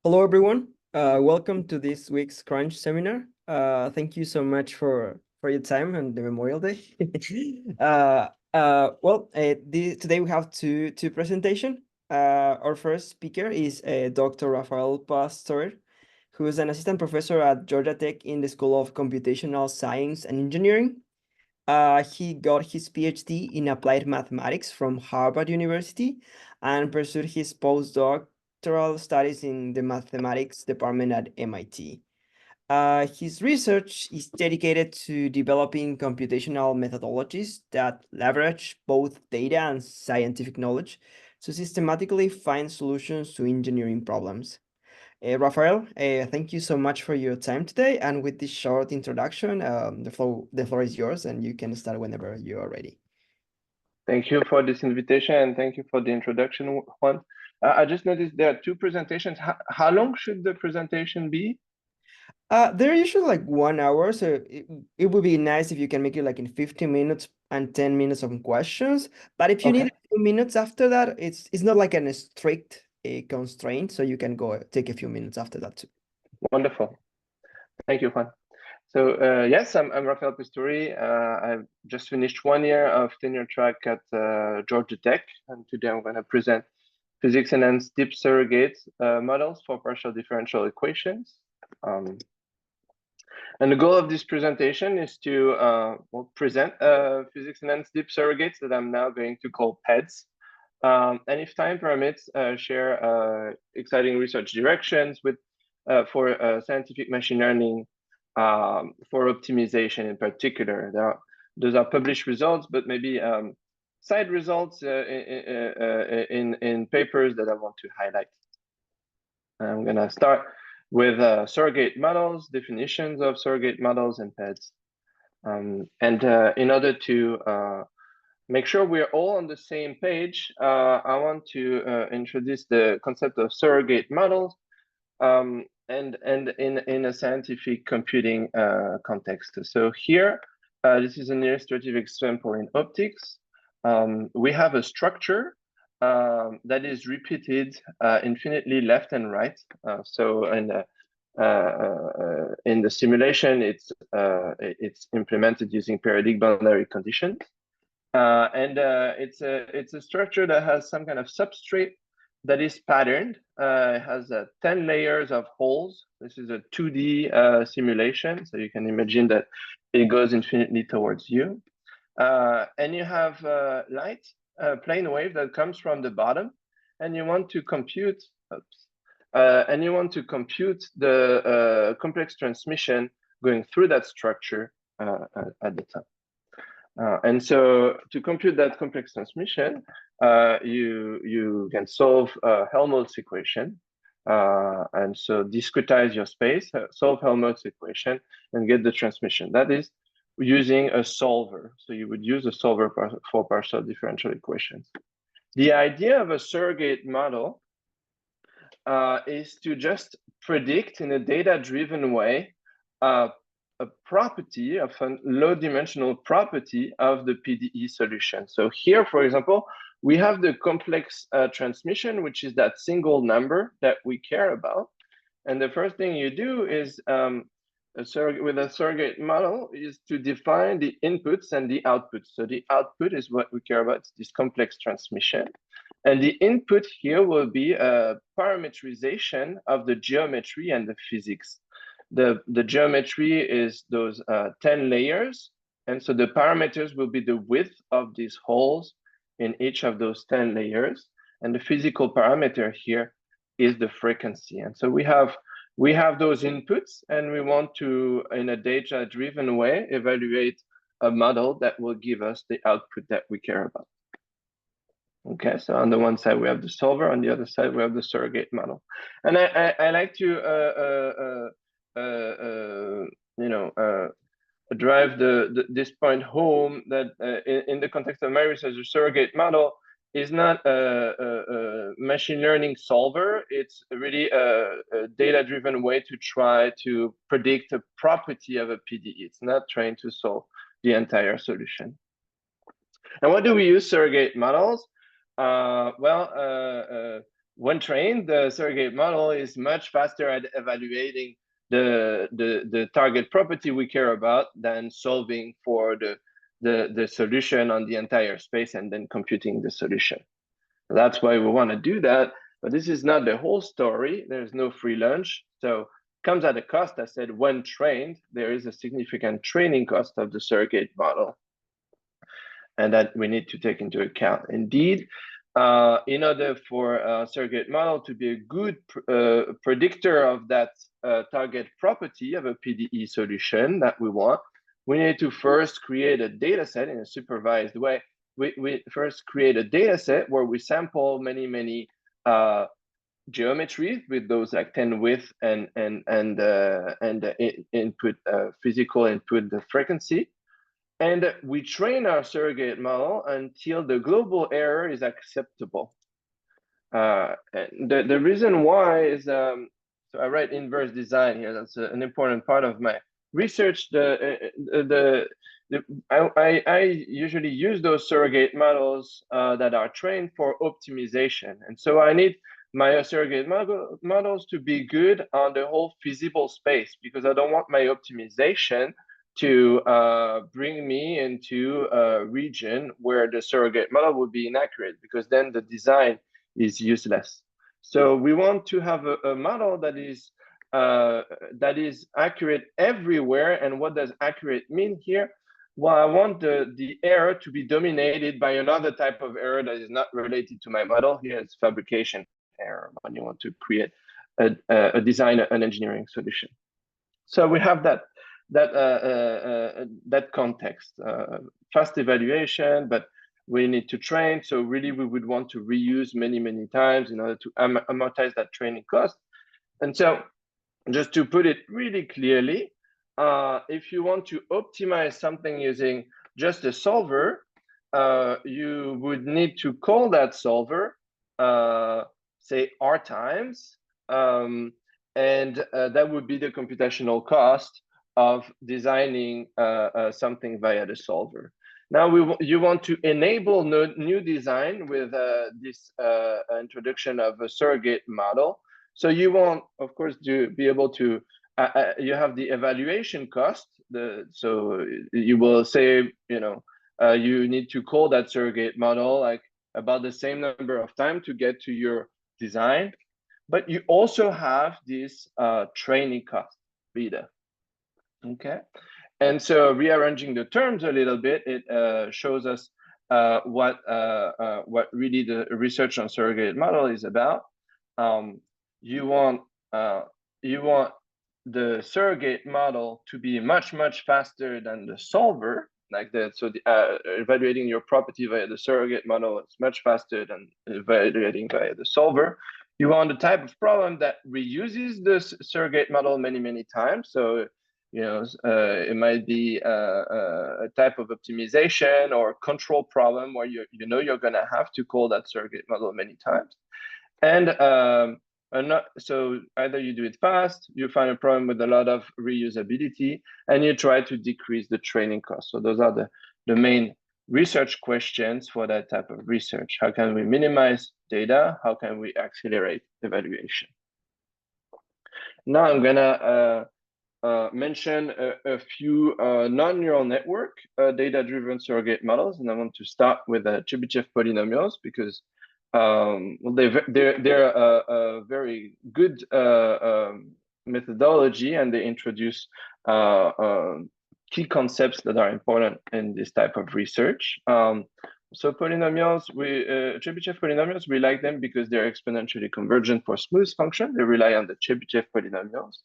Hello, everyone. Welcome to this week's Crunch seminar. Thank you so much for your time on the Memorial Day. Today we have two presentation. Our first speaker is Dr. Raphael Pestourie, who is an assistant professor at Georgia Tech in the School of Computational Science and Engineering. He got his PhD in applied mathematics from Harvard University and pursued his postdoctoral studies in the mathematics department at MIT. His research is dedicated to developing computational methodologies that leverage both data and scientific knowledge to systematically find solutions to engineering problems. Raphael, thank you so much for your time today. And with this short introduction, the floor is yours, and you can start whenever you are ready. Thank you for this invitation and thank you for the introduction, Juan. I just noticed there are two presentations. How long should the presentation be? They're usually like 1 hour, so it would be nice if you can make it like in 15 minutes and 10 minutes of questions. But if you need Okay, a few minutes after that, it's not like a strict constraint, so you can go take a few minutes after that too. wonderful. Thank you, Juan. So yes, I'm Raphael Pestourie. I've just finished 1 year of tenure track at Georgia Tech, and today I'm going to present physics-enhanced deep surrogate models for partial differential equations. And the goal of this presentation is to present physics-enhanced deep surrogates that I'm now going to call PEDs. And if time permits, share exciting research directions for scientific machine learning for optimization in particular. Those are published results, but maybe side results in papers that I want to highlight. I'm going to start with surrogate models, definitions of surrogate models and PEDs. In order to make sure we're all on the same page, I want to introduce the concept of surrogate models and in a scientific computing context. So here, this is an illustrative example in optics. We have a structure that is repeated infinitely left and right. So in the simulation, it's implemented using periodic boundary conditions. It's a structure that has some kind of substrate that is patterned. It has 10 layers of holes. This is a 2D simulation, so you can imagine that it goes infinitely towards you. And you have light, plane wave that comes from the bottom, and you want to compute, the complex transmission going through that structure at the top. And so to compute that complex transmission, you can solve Helmholtz equation. And so discretize your space, solve Helmholtz equation, and get the transmission. That is using a solver. So you would use a solver for partial differential equations. The idea of a surrogate model is to just predict in a data-driven way a property of a low-dimensional property of the PDE solution. So here, for example, we have the complex transmission, which is that single number that we care about. And the first thing you do is with a surrogate model is to define the inputs and the outputs. So the output is what we care about, this complex transmission. And the input here will be a parameterization of the geometry and the physics. The geometry is those 10 layers. And so the parameters will be the width of these holes in each of those 10 layers. And the physical parameter here is the frequency. And so we have those inputs, and we want to, in a data-driven way, evaluate a model that will give us the output that we care about. Okay, so on the one side we have the solver, on the other side we have the surrogate model. And I like to drive this point home that in the context of my research, the surrogate model is not a machine learning solver. It's really a data-driven way to try to predict a property of a PDE. It's not trying to solve the entire solution. And what do we use surrogate models? when trained, the surrogate model is much faster at evaluating the target property we care about than solving for the solution on the entire space and then computing the solution. That's why we want to do that. But this is not the whole story. There's no free lunch. So comes at a cost. I said when trained, there is a significant training cost of the surrogate model. And that we need to take into account. Indeed, in order for a surrogate model to be a good predictor of that target property of a PDE solution that we want, we need to first create a data set in a supervised way. We first create a data set where we sample many geometries with those like 10 width and input physical input the frequency. And we train our surrogate model until the global error is acceptable. The reason why is, so I write inverse design here. That's an important part of my research. I usually use those surrogate models that are trained for optimization. And so I need my surrogate models to be good on the whole feasible space, because I don't want my optimization to bring me into a region where the surrogate model would be inaccurate, because then the design is useless. So we want to have a model that is accurate everywhere. And what does accurate mean here? Well, I want the error to be dominated by another type of error that is not related to my model. Here it's fabrication error when you want to create a design, an engineering solution. So we have that context, fast evaluation, but we need to train. So really we would want to reuse many times in order to amortize that training cost. And so just to put it really clearly, if you want to optimize something using just a solver, you would need to call that solver, say R times, and that would be the computational cost of designing something via the solver. Now you want to enable new design with this introduction of a surrogate model. So you want, of course, to be able to, you have the evaluation cost. So you will say, you need to call that surrogate model like about the same number of time to get to your design. But you also have this training cost, beta. Okay, and so rearranging the terms a little bit, it shows us what really the research on surrogate model is about. You want the surrogate model to be much faster than the solver, like that. So evaluating your property via the surrogate model is much faster than evaluating via the solver. You want a type of problem that reuses the surrogate model many times. So it might be a type of optimization or control problem where you're going to have to call that surrogate model many times. And so either you do it fast, you find a problem with a lot of reusability, and you try to decrease the training cost. So those are the main research questions for that type of research. How can we minimize data? How can we accelerate evaluation? Now I'm gonna mention a few non-neural network data-driven surrogate models, and I want to start with Chebyshev polynomials because they're a very good methodology, and they introduce key concepts that are important in this type of research. So polynomials, Chebyshev polynomials, we like them because they're exponentially convergent for smooth function. They rely on the Chebyshev polynomials.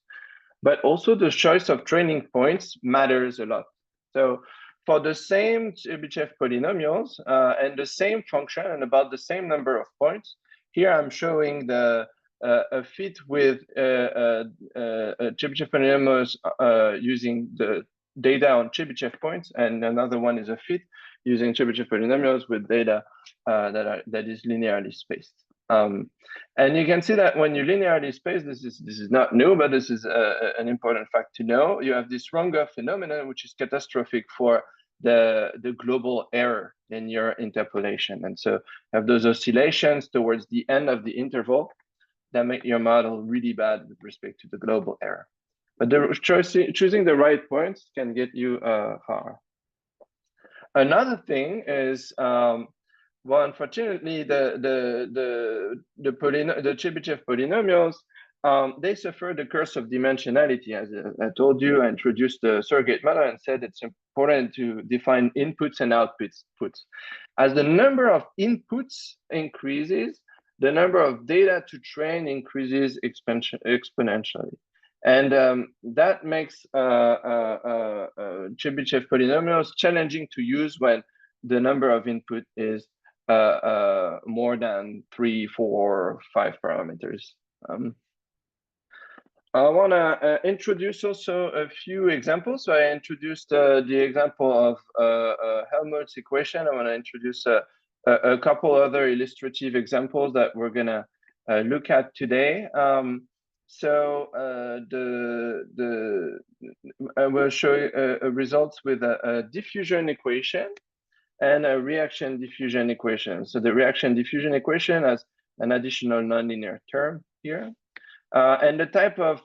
But also the choice of training points matters a lot. So for the same Chebyshev polynomials and the same function and about the same number of points, here I'm showing a fit with Chebyshev polynomials using the data on Chebyshev points, and another one is a fit using Chebyshev polynomials with data that is linearly spaced. And you can see that when you linearly space, this is not new, but this is an important fact to know. You have this Runge phenomenon, which is catastrophic for the global error in your interpolation. And so you have those oscillations towards the end of the interval that make your model really bad with respect to the global error. But choosing the right points can get you far. Another thing is, well, unfortunately, the Chebyshev polynomials, they suffer the curse of dimensionality. As I told you, I introduced the surrogate model and said it's important to define inputs and outputs. As the number of inputs increases, the number of data to train increases exponentially. And that makes Chebyshev polynomials challenging to use when the number of input is more than 3, 4, 5 parameters. I want to introduce also a few examples. So I introduced the example of Helmholtz equation. I want to introduce a couple other illustrative examples that we're going to look at today. So I will show you results with a diffusion equation and a reaction diffusion equation. So the reaction diffusion equation has an additional nonlinear term here. And the type of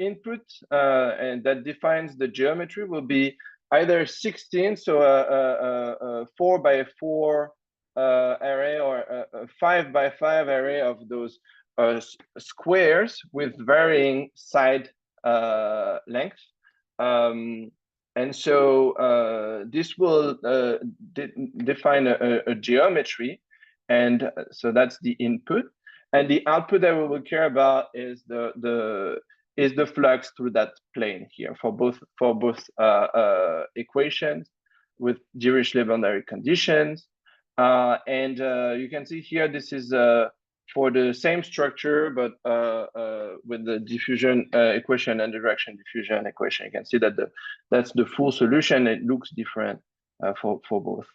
input and that defines the geometry will be either 16, so a 4 by 4 array, or a 5 by 5 array of those squares with varying side length. And so this will define a geometry, and so that's the input. And the output that we will care about is the flux through that plane here for both equations with Dirichlet boundary conditions. And you can see here this is for the same structure, but with the diffusion equation and the reaction diffusion equation. You can see that that's the full solution. It looks different for both.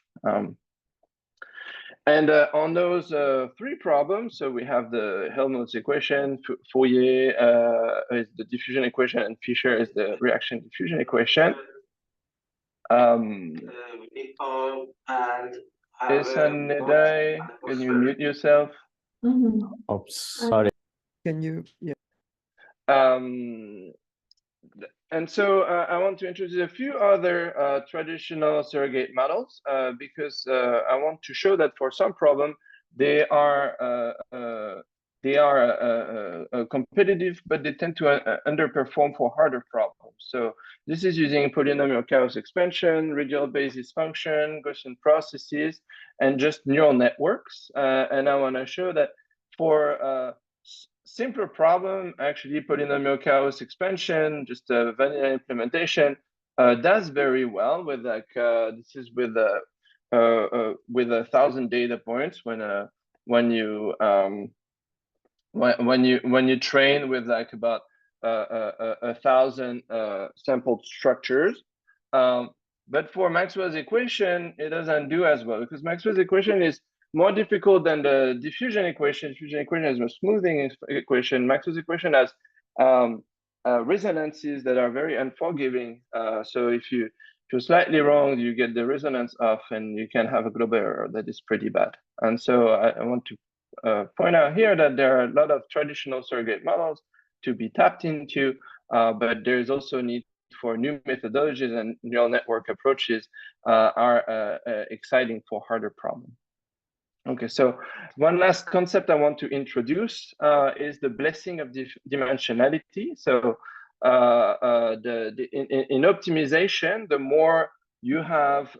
And on those 3 problems, so we have the Helmholtz equation, Fourier is the diffusion equation, and Fisher is the reaction diffusion equation. Nedai, can you mute yourself? Oops, sorry. Can you? Yeah. And so I want to introduce a few other traditional surrogate models because I want to show that for some problem they are competitive, but they tend to underperform for harder problems. So this is using polynomial chaos expansion, radial basis function, Gaussian processes, and just neural networks. And I want to show that for simpler problem, actually polynomial chaos expansion, just a vanilla implementation, does very well with like this is with 1,000 data points when you train with like about 1,000 sampled structures. But for Maxwell's equation, it doesn't do as well because Maxwell's equation is more difficult than the diffusion equation. Diffusion equation is a smoothing equation. Maxwell's equation has resonances that are very unforgiving. So if you're slightly wrong, you get the resonance off, and you can have a global error that is pretty bad. And so I want to point out here that there are a lot of traditional surrogate models to be tapped into, but there's also need for new methodologies, and neural network approaches are exciting for harder problems. Okay, so one last concept I want to introduce is the blessing of dimensionality. So in optimization, the more you have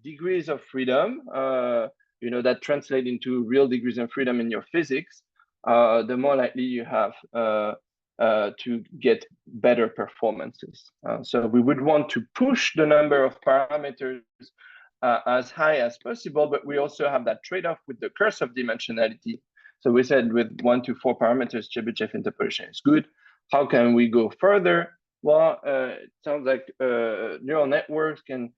degrees of freedom, that translate into real degrees of freedom in your physics, the more likely you have to get better performances. So we would want to push the number of parameters as high as possible, but we also have that trade-off with the curse of dimensionality. So we said with 1 to 4 parameters, Chebyshev interpolation is good. How can we go further? Well, it sounds like neural networks can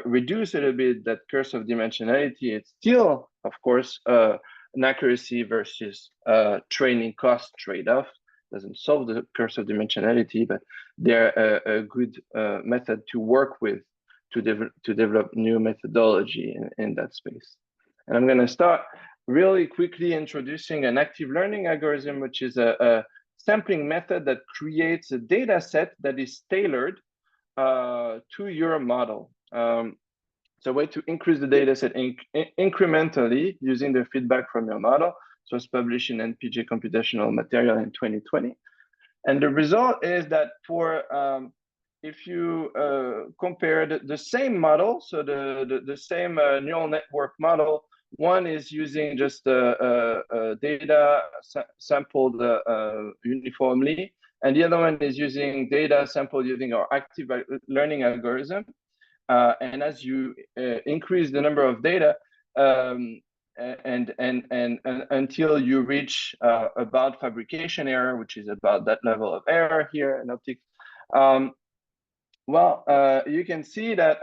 reduce a little bit that curse of dimensionality. It's still, of course, an accuracy versus training cost trade-off. Doesn't solve the curse of dimensionality, but they're a good method to work with to develop new methodology in that space. And I'm going to start really quickly introducing an active learning algorithm, which is a sampling method that creates a data set that is tailored to your model. It's a way to increase the data set incrementally using the feedback from your model. So it's published in NPJ Computational Material in 2020. And the result is that for if you compare the same model, so the same neural network model, one is using just data sampled uniformly, and the other one is using data sampled using our active learning algorithm. And as you increase the number of data, and until you reach about fabrication error, which is about that level of error here in optics, you can see that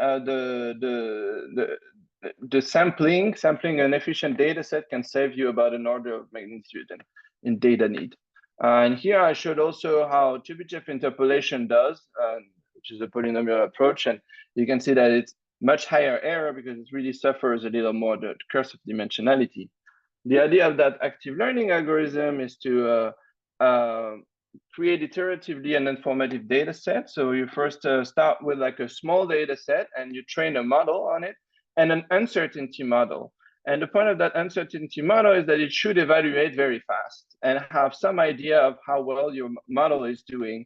the sampling an efficient data set can save you about an order of magnitude in data need. And here I showed also how Chebyshev interpolation does, which is a polynomial approach, and you can see that it's much higher error because it really suffers a little more the curse of dimensionality. The idea of that active learning algorithm is to create iteratively an informative data set. So you first start with like a small data set and you train a model on it and an uncertainty model. And the point of that uncertainty model is that it should evaluate very fast and have some idea of how well your model is doing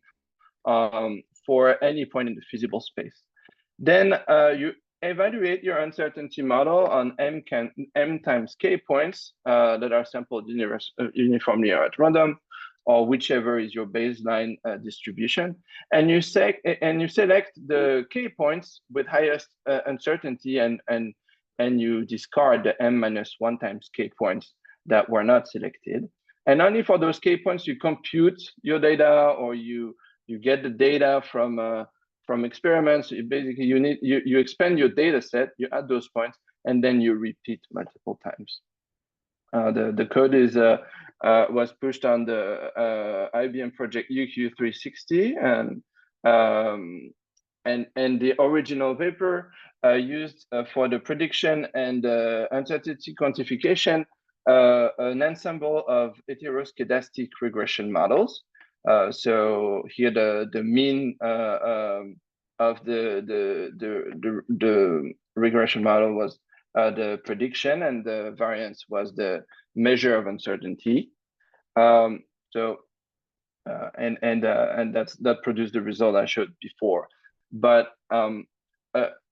for any point in the feasible space. Then you evaluate your uncertainty model on m times k points that are sampled uniformly or at random, or whichever is your baseline distribution. And you select the k points with highest uncertainty, and you discard the m-1 times k points that were not selected. And only for those k points you compute your data, or you get the data from experiments. Basically, you expand your data set, you add those points, and then you repeat multiple times. The code is was pushed on the IBM project UQ360, and the original paper used for the prediction and uncertainty quantification an ensemble of heteroscedastic regression models. So here the mean of the regression model was the prediction, and the variance was the measure of uncertainty. And that produced the result I showed before. But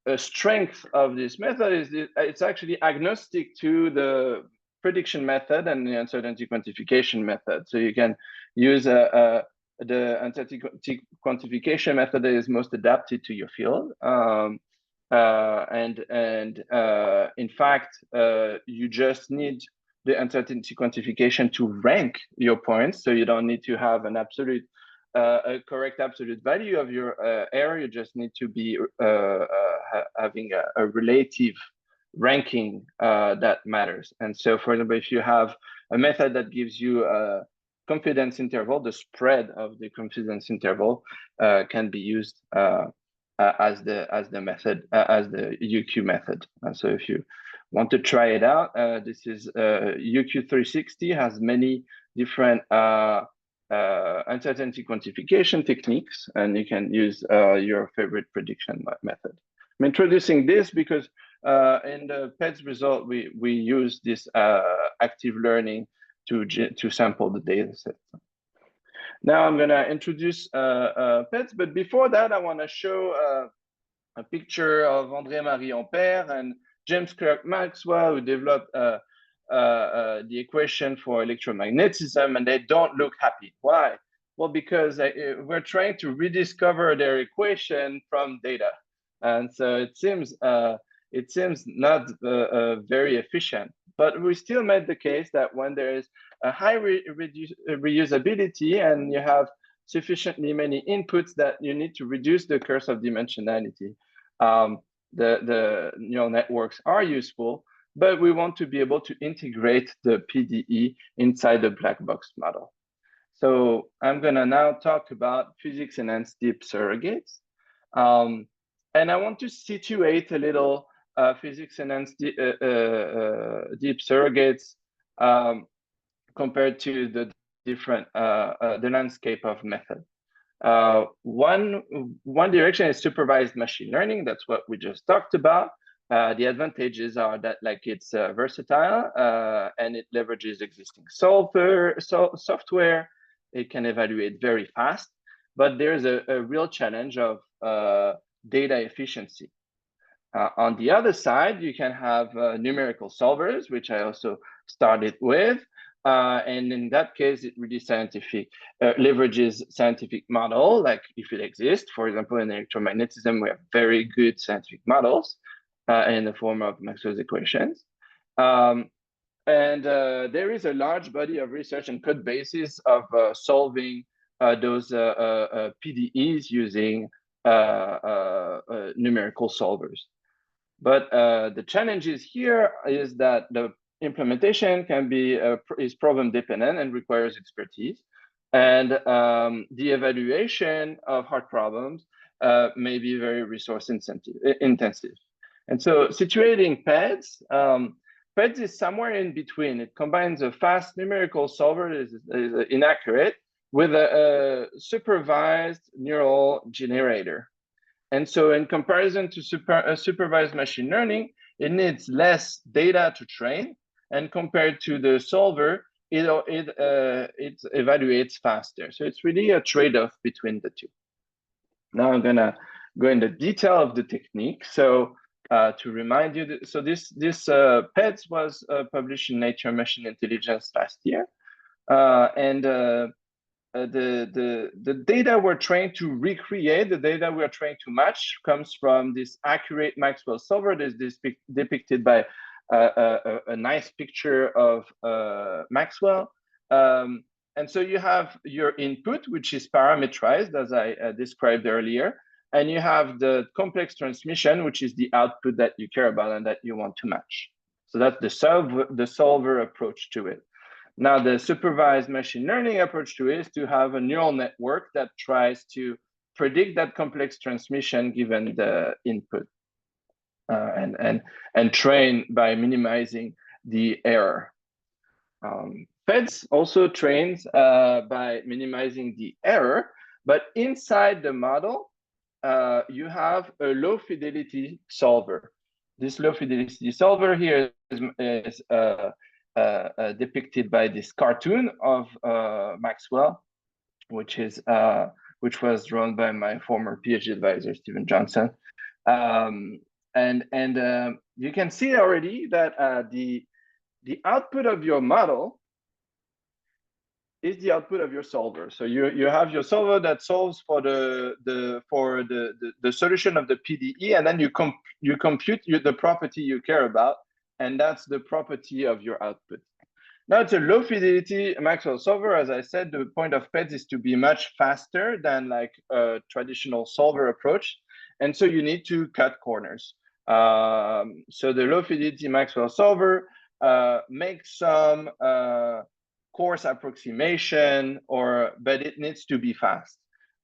a strength of this method is that it's actually agnostic to the prediction method and the uncertainty quantification method. So you can use the uncertainty quantification method that is most adapted to your field. In fact, you just need the uncertainty quantification to rank your points. So you don't need to have an absolute, a correct absolute value of your error. You just need to be having a relative ranking that matters. And so, for example, if you have a method that gives you a confidence interval, the spread of the confidence interval can be used as the method, as the UQ method. So if you want to try it out, this is UQ360 has many different uncertainty quantification techniques, and you can use your favorite prediction method. I'm introducing this because in the PETS result, we use this active learning to sample the data set. Now I'm going to introduce PETS, but before that, I want to show a picture of André-Marie Ampère and James Clerk Maxwell, who developed the equation for electromagnetism, and they don't look happy. Why? Well, because we're trying to rediscover their equation from data, and so it seems not very efficient. But we still made the case that when there is a high reusability and you have sufficiently many inputs, that you need to reduce the curse of dimensionality. The neural networks are useful, but we want to be able to integrate the PDE inside the black box model. So I'm going to now talk about physics-enhanced deep surrogates. And I want to situate a little physics-enhanced deep surrogates compared to the different the landscape of method. One direction is supervised machine learning. That's what we just talked about. The advantages are that like it's versatile and it leverages existing software. It can evaluate very fast, but there's a real challenge of data efficiency. On the other side, you can have numerical solvers, which I also started with. And in that case, it really leverages scientific model, like if it exists. For example, in electromagnetism, we have very good scientific models in the form of Maxwell's equations. And there is a large body of research and code bases of solving those PDEs using numerical solvers. But the challenges here is that the implementation can be is problem dependent and requires expertise, and the evaluation of hard problems may be very resource intensive. And so situating PEDS, PEDS is somewhere in between. It combines a fast numerical solver that is inaccurate with a supervised neural generator. And so in comparison to supervised machine learning, it needs less data to train. And compared to the solver, it evaluates faster. So it's really a trade-off between the two. Now I'm gonna go into detail of the technique. So to remind you, so this PEDS was published in Nature Machine Intelligence last year. The data we're trying to recreate, the data we're trying to match comes from this accurate Maxwell solver that is depicted by a nice picture of Maxwell. And so you have your input, which is parameterized, as I described earlier. And you have the complex transmission, which is the output that you care about and that you want to match. So that's the solver approach to it. Now, the supervised machine learning approach to it is to have a neural network that tries to predict that complex transmission given the input and train by minimizing the error. PEDS also trains by minimizing the error, but inside the model, you have a low fidelity solver. This low fidelity solver here is depicted by this cartoon of Maxwell, which was drawn by my former PhD advisor, Stephen Johnson. And you can see already that the output of your model is the output of your solver. So you have your solver that solves for the solution of the PDE, and then you compute the property you care about, and that's the property of your output. Now it's a low fidelity Maxwell solver. As I said, the point of PEDS is to be much faster than like a traditional solver approach. And so you need to cut corners. So the low fidelity Maxwell solver makes some coarse approximation, but it needs to be fast.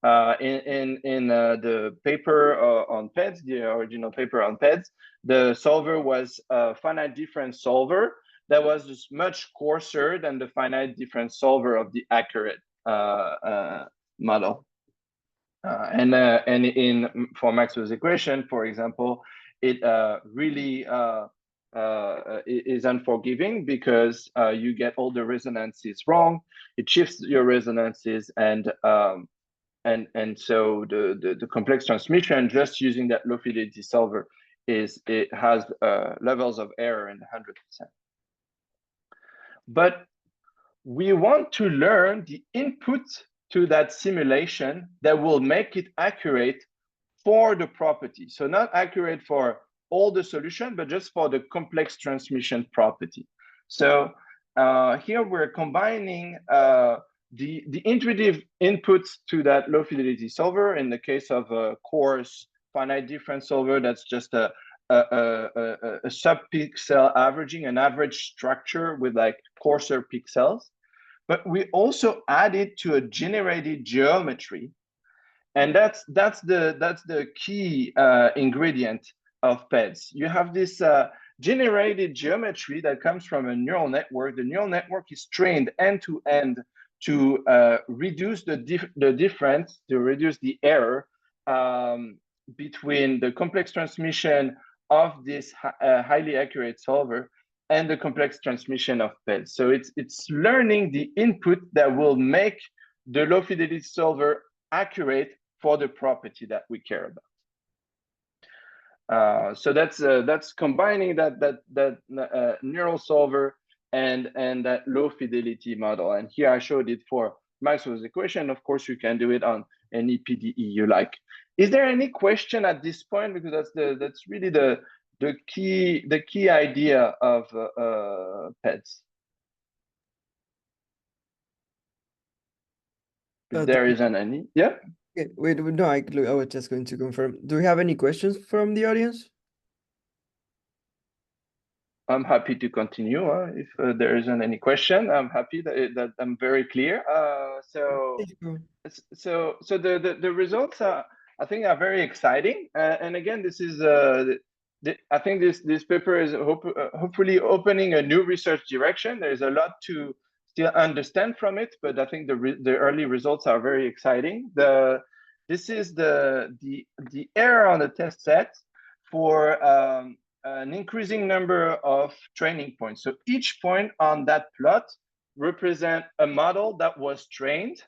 In the paper on PEDS, the original paper on PEDS, the solver was a finite difference solver that was just much coarser than the finite difference solver of the accurate model. For Maxwell's equation, for example, it really is unforgiving because you get all the resonances wrong. It shifts your resonances, and so the complex transmission just using that low fidelity solver it has levels of error in 100%. But we want to learn the input to that simulation that will make it accurate for the property. So not accurate for all the solution, but just for the complex transmission property. So here we're combining the intuitive inputs to that low fidelity solver. In the case of a coarse finite difference solver, that's just a sub-pixel averaging, an average structure with like coarser pixels. But we also added to a generated geometry. And that's the key ingredient of PEDS. You have this generated geometry that comes from a neural network. The neural network is trained end to end to reduce the difference, to reduce the error between the complex transmission of this highly accurate solver and the complex transmission of PEDS. So it's learning the input that will make the low fidelity solver accurate for the property that we care about. So that's combining that neural solver and that low fidelity model. And here I showed it for Maxwell's equation. Of course, you can do it on any PDE you like. Is there any question at this point? Because that's really the key idea of PEDS. If there isn't any, yeah. Okay, wait, no, I was just going to confirm. Do we have any questions from the audience? I'm happy to continue. If there isn't any question, I'm happy that I'm very clear. So the results are, I think, are very exciting. And again, this is I think this paper is hopefully opening a new research direction. There's a lot to still understand from it, but I think the early results are very exciting. This is the error on the test set for an increasing number of training points. So each point on that plot represent a model that was trained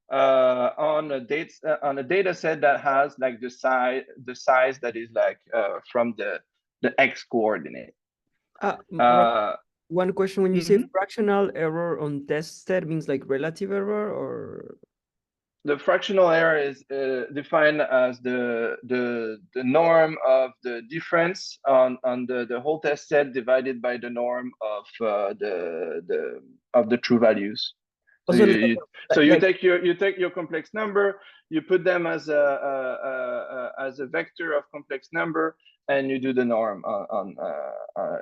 on a data set that has like the size that is like from the x coordinate. One question: when you say fractional error on test set, means like relative error, or? The fractional error is defined as the norm of the difference on the whole test set divided by the norm of the true values. So you take your complex number, you put them as a vector of complex number, and you do the norm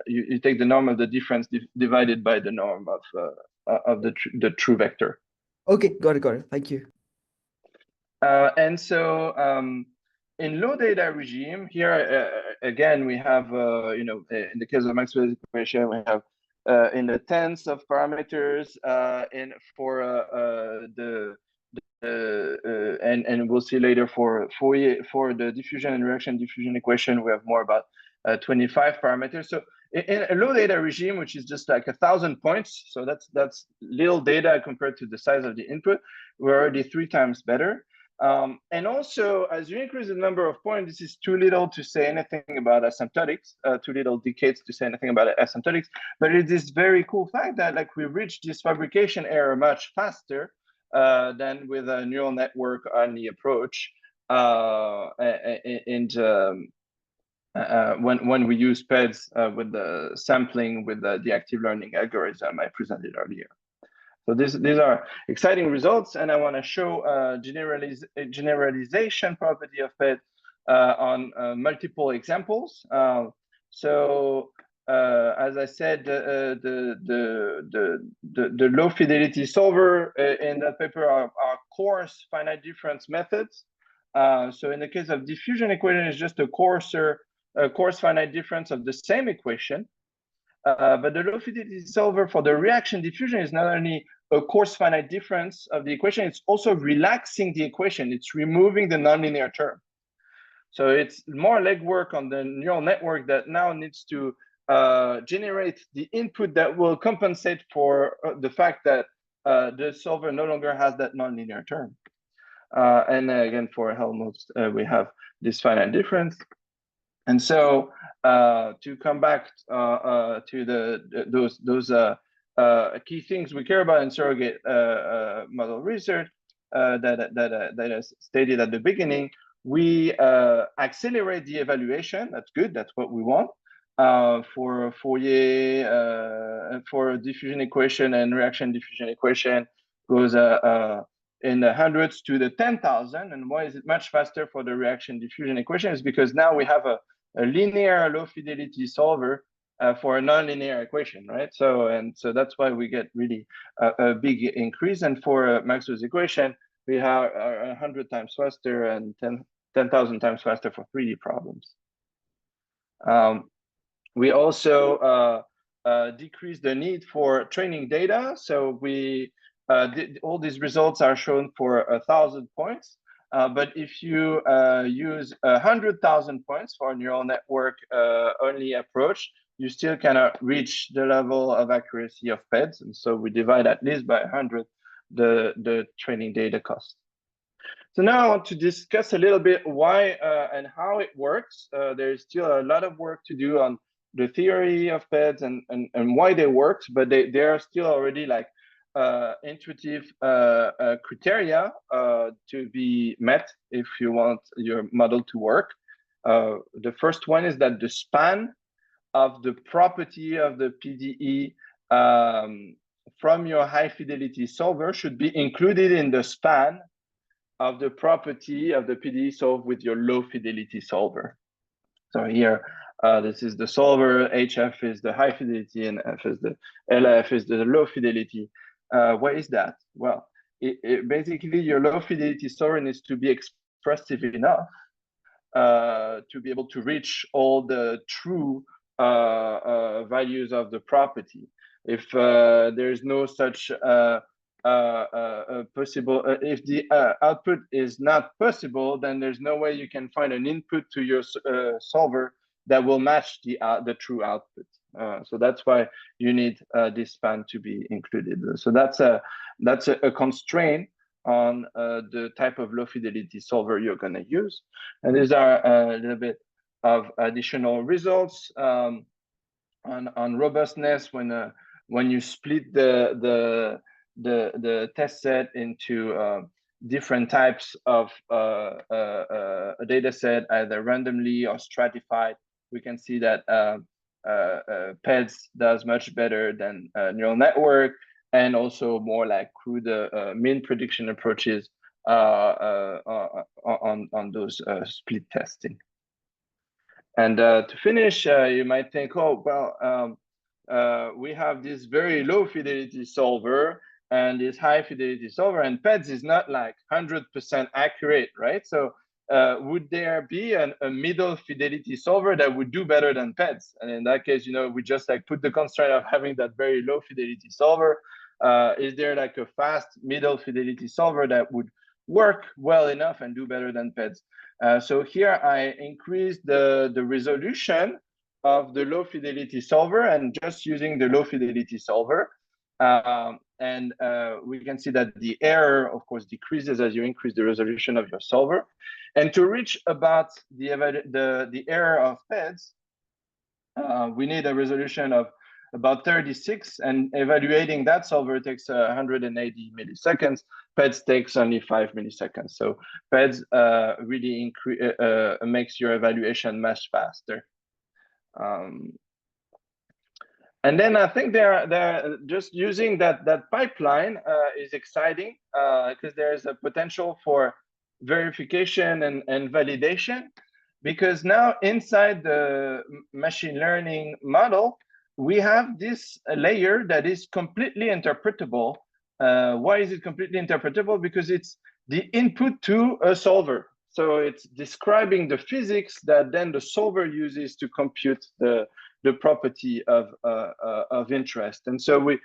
you take the norm of the difference divided by the norm of the true vector. Okay, got it. Thank you. And so in low data regime here again we have in the case of Maxwell's equation we have in the tens of parameters and we'll see later for the diffusion and reaction diffusion equation we have more about 25 parameters. So in a low data regime, which is just like 1,000 points, so that's little data compared to the size of the input, we're already 3 times better. And also, as you increase the number of points, this is too little to say anything about asymptotics, too little decades to say anything about asymptotics. But it is very cool fact that like we reach this fabrication error much faster than with a neural network only approach. When we use PEDS with the sampling with the active learning algorithm I presented earlier. So these are exciting results, and I want to show generalization property of PED on multiple examples. So as I said, the low fidelity solver in that paper are coarse finite difference methods. So in the case of diffusion equation, it's just a coarse finite difference of the same equation. But the low fidelity solver for the reaction diffusion is not only a coarse finite difference of the equation, it's also relaxing the equation. It's removing the nonlinear term. So it's more legwork on the neural network that now needs to generate the input that will compensate for the fact that the solver no longer has that nonlinear term. And again, for Helmholtz, we have this finite difference. And so to come back to those key things we care about in surrogate model research that I stated at the beginning, we accelerate the evaluation. That's good. That's what we want for Fourier, for diffusion equation and reaction diffusion equation goes in the hundreds to the 10,000. And why is it much faster for the reaction diffusion equation? Is because now we have a linear low fidelity solver for a nonlinear equation, right? So that's why we get really a big increase. And for Maxwell's equation, we are 100 times faster and 10,000 times faster for 3D problems. We also decrease the need for training data. So we all these results are shown for 1,000 points. But if you use 100,000 points for a neural network only approach, you still cannot reach the level of accuracy of PEDS. And so we divide at least by 100 the training data cost. So now I want to discuss a little bit why and how it works. There's still a lot of work to do on the theory of PEDS and why they work, but they are still already like intuitive criteria to be met if you want your model to work. The first one is that the span of the property of the PDE from your high fidelity solver should be included in the span of the property of the PDE solved with your low fidelity solver. So here, this is the solver, HF is the high fidelity, and F is the LF is the low fidelity. What is that? Well, basically your low fidelity solver needs to be expressive enough to be able to reach all the true values of the property. If there's no such possible, if the output is not possible, then there's no way you can find an input to your solver that will match the true output. So that's why you need this span to be included. So that's a constraint on the type of low fidelity solver you're going to use. And these are a little bit of additional results on robustness when you split the test set into different types of a data set, either randomly or stratified. We can see that PEDS does much better than neural network, and also more like crude mean prediction approaches on those split testing. And to finish, you might think, oh, well, we have this very low fidelity solver and this high fidelity solver, and PEDS is not like 100% accurate, right? So would there be a middle fidelity solver that would do better than PEDS? And in that case, you know, we just like put the constraint of having that very low fidelity solver. Is there like a fast middle fidelity solver that would work well enough and do better than PEDS? So here I increased the resolution of the low fidelity solver and just using the low fidelity solver. And we can see that the error, of course, decreases as you increase the resolution of your solver. And to reach about the error of PEDS, we need a resolution of about 36, and evaluating that solver takes 180 milliseconds. PEDS takes only 5 milliseconds. So PEDS really makes your evaluation much faster. And then I think they're just using that pipeline is exciting because there's a potential for verification and validation, because now inside the machine learning model, we have this layer that is completely interpretable. Why is it completely interpretable? Because it's the input to a solver. So it's describing the physics that then the solver uses to compute the property of interest. And so we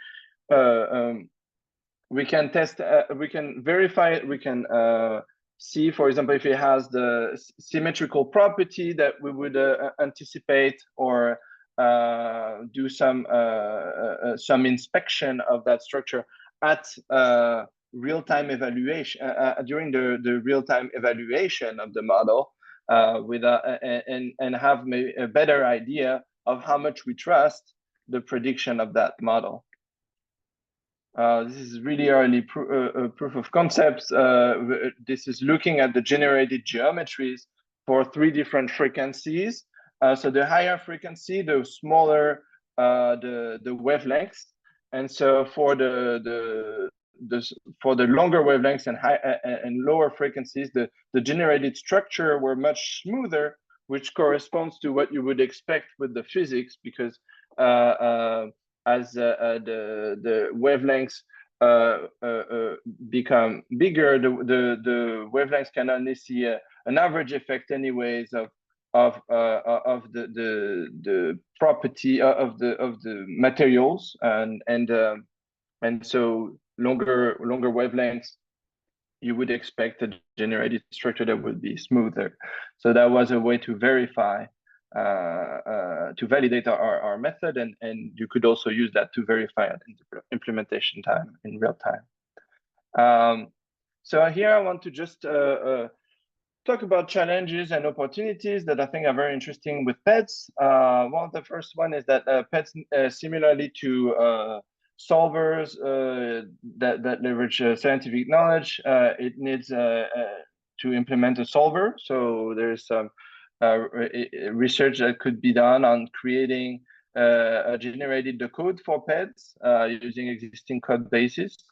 can test, we can verify it, we can see, for example, if it has the symmetrical property that we would anticipate, or do some inspection of that structure at real-time evaluation, during the real-time evaluation of the model, and have maybe a better idea of how much we trust the prediction of that model. This is really early proof of concepts. This is looking at the generated geometries for 3 different frequencies. So the higher frequency, the smaller the wavelengths. And so for the longer wavelengths and lower frequencies, the generated structure were much smoother, which corresponds to what you would expect with the physics, because as the wavelengths become bigger, the wavelengths can only see an average effect anyways of the property of the materials, and so longer wavelengths, you would expect a generated structure that would be smoother. So that was a way to verify, to validate our method, and you could also use that to verify implementation time in real time. So here I want to just talk about challenges and opportunities that I think are very interesting with PEDs. One of the first one is that PEDs, similarly to solvers that leverage scientific knowledge, it needs to implement a solver. So there's some research that could be done on creating generated the code for PEDs using existing code bases.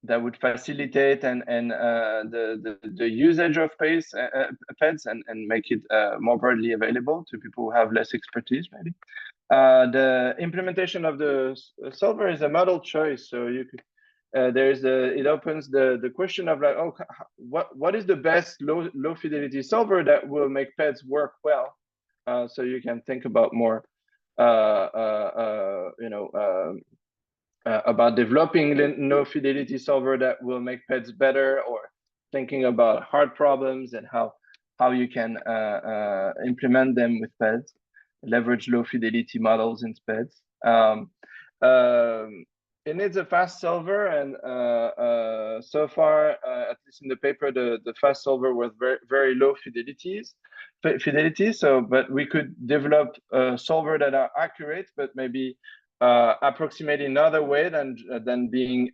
That would facilitate and the usage of PEDs and make it more broadly available to people who have less expertise, maybe. The implementation of the solver is a model choice, so you could it opens the question of like, oh, what is the best low fidelity solver that will make PEDs work well? So you can think about more, about developing low fidelity solver that will make PEDs better, or thinking about hard problems and how you can implement them with PEDs, leverage low fidelity models in PEDs. It needs a fast solver, and so far, at least in the paper, the fast solver was very low fidelity. So, but we could develop a solver that are accurate, but maybe approximate in another way than being,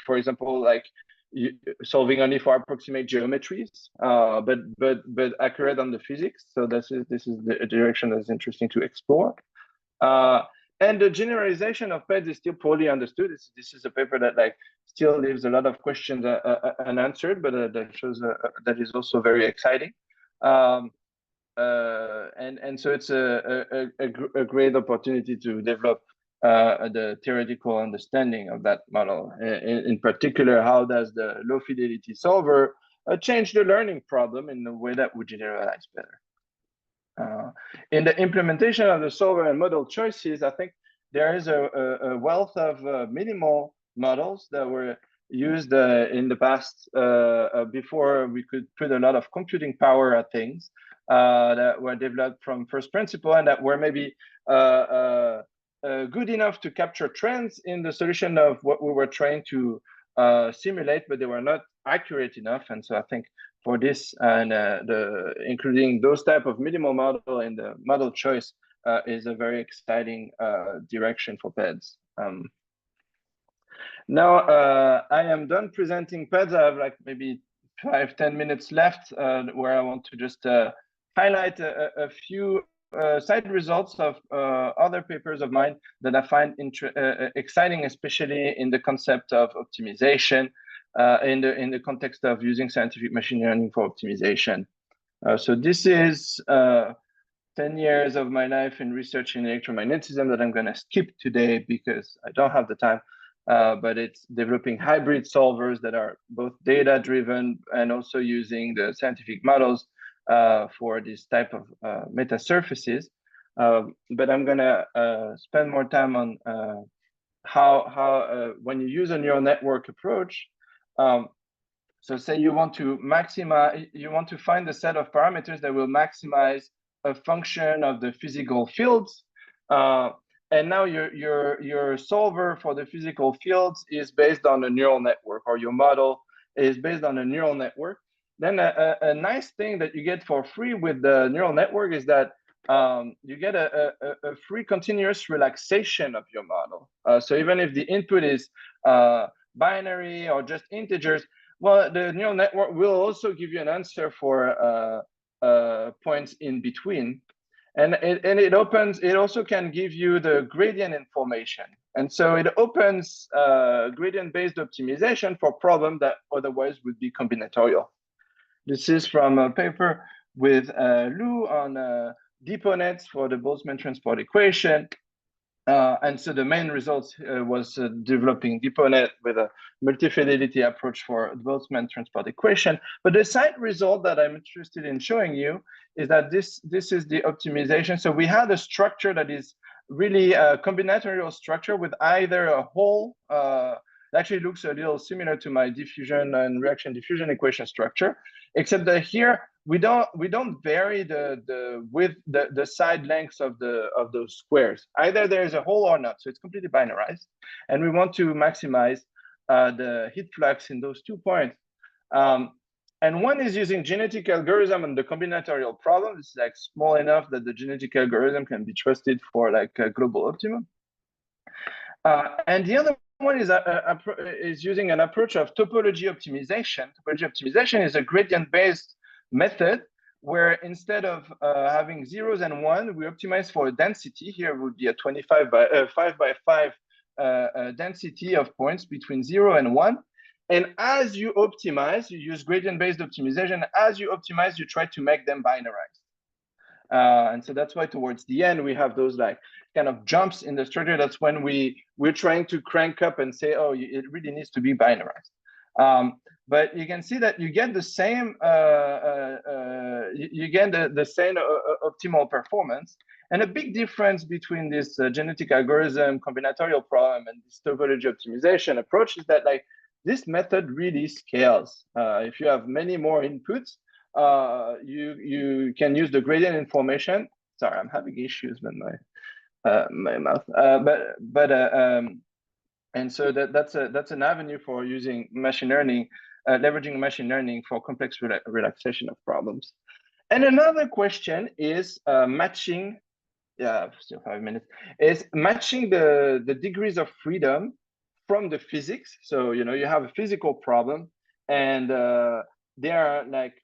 for example, like solving only for approximate geometries, but accurate on the physics. So this is the direction that's interesting to explore. And the generalization of PEDs is still poorly understood. This is a paper that like still leaves a lot of questions unanswered, but that shows that is also very exciting. And so it's a great opportunity to develop the theoretical understanding of that model. In particular, how does the low fidelity solver change the learning problem in a way that would generalize better? In the implementation of the solver and model choices, I think there is a wealth of minimal models that were used in the past before we could put a lot of computing power at things, that were developed from first principle and that were maybe good enough to capture trends in the solution of what we were trying to simulate, but they were not accurate enough. And so I think for this and including those type of minimal model in the model choice is a very exciting direction for PEDs. Now I am done presenting PEDs. I have like maybe 5-10 minutes left where I want to just highlight a few side results of other papers of mine that I find exciting, especially in the concept of optimization, in the context of using scientific machine learning for optimization. So this is 10 years of my life in research in electromagnetism that I'm going to skip today because I don't have the time. But it's developing hybrid solvers that are both data-driven and also using the scientific models for this type of meta surfaces. But I'm going to spend more time on how when you use a neural network approach, so say you want to maximize, you want to find a set of parameters that will maximize a function of the physical fields. And now your solver for the physical fields is based on a neural network, or your model is based on a neural network. Then a nice thing that you get for free with the neural network is that you get a free continuous relaxation of your model. So even if the input is binary or just integers, well, the neural network will also give you an answer for points in between. And it also can give you the gradient information. And so it opens gradient-based optimization for problems that otherwise would be combinatorial. This is from a paper with Lou on deponents for the Boltzmann transport equation. And so the main results was developing DeepNet with a multi-fidelity approach for Boltzmann transport equation. But the side result that I'm interested in showing you is that this is the optimization. So we had a structure that is really a combinatorial structure with either a whole, it actually looks a little similar to my diffusion and reaction diffusion equation structure, except that here we don't vary the side lengths of those squares. Either there is a hole or not, so it's completely binarized, and we want to maximize the heat flux in those 2 points. And one is using genetic algorithm and the combinatorial problem. This is like small enough that the genetic algorithm can be trusted for like a global optimum. And the other one is using an approach of topology optimization. Topology optimization is a gradient-based method where instead of having zeros and one, we optimize for a density. Here would be a 25 by 5 by 5 density of points between 0 and 1. And as you optimize, you use gradient-based optimization. As you optimize, you try to make them binarized. And so that's why towards the end, we have those like kind of jumps in the structure. That's when we're trying to crank up and say, oh, it really needs to be binarized. But you can see that you get the same, the same optimal performance. And a big difference between this genetic algorithm, combinatorial problem, and this topology optimization approach is that like this method really scales. If you have many more inputs, you can use the gradient information. Sorry, I'm having issues with my mouth. And so that's an avenue for using machine learning, leveraging machine learning for complex relaxation of problems. And another question is matching. Yeah, still 5 minutes. Is matching the degrees of freedom from the physics. So you have a physical problem, and there are like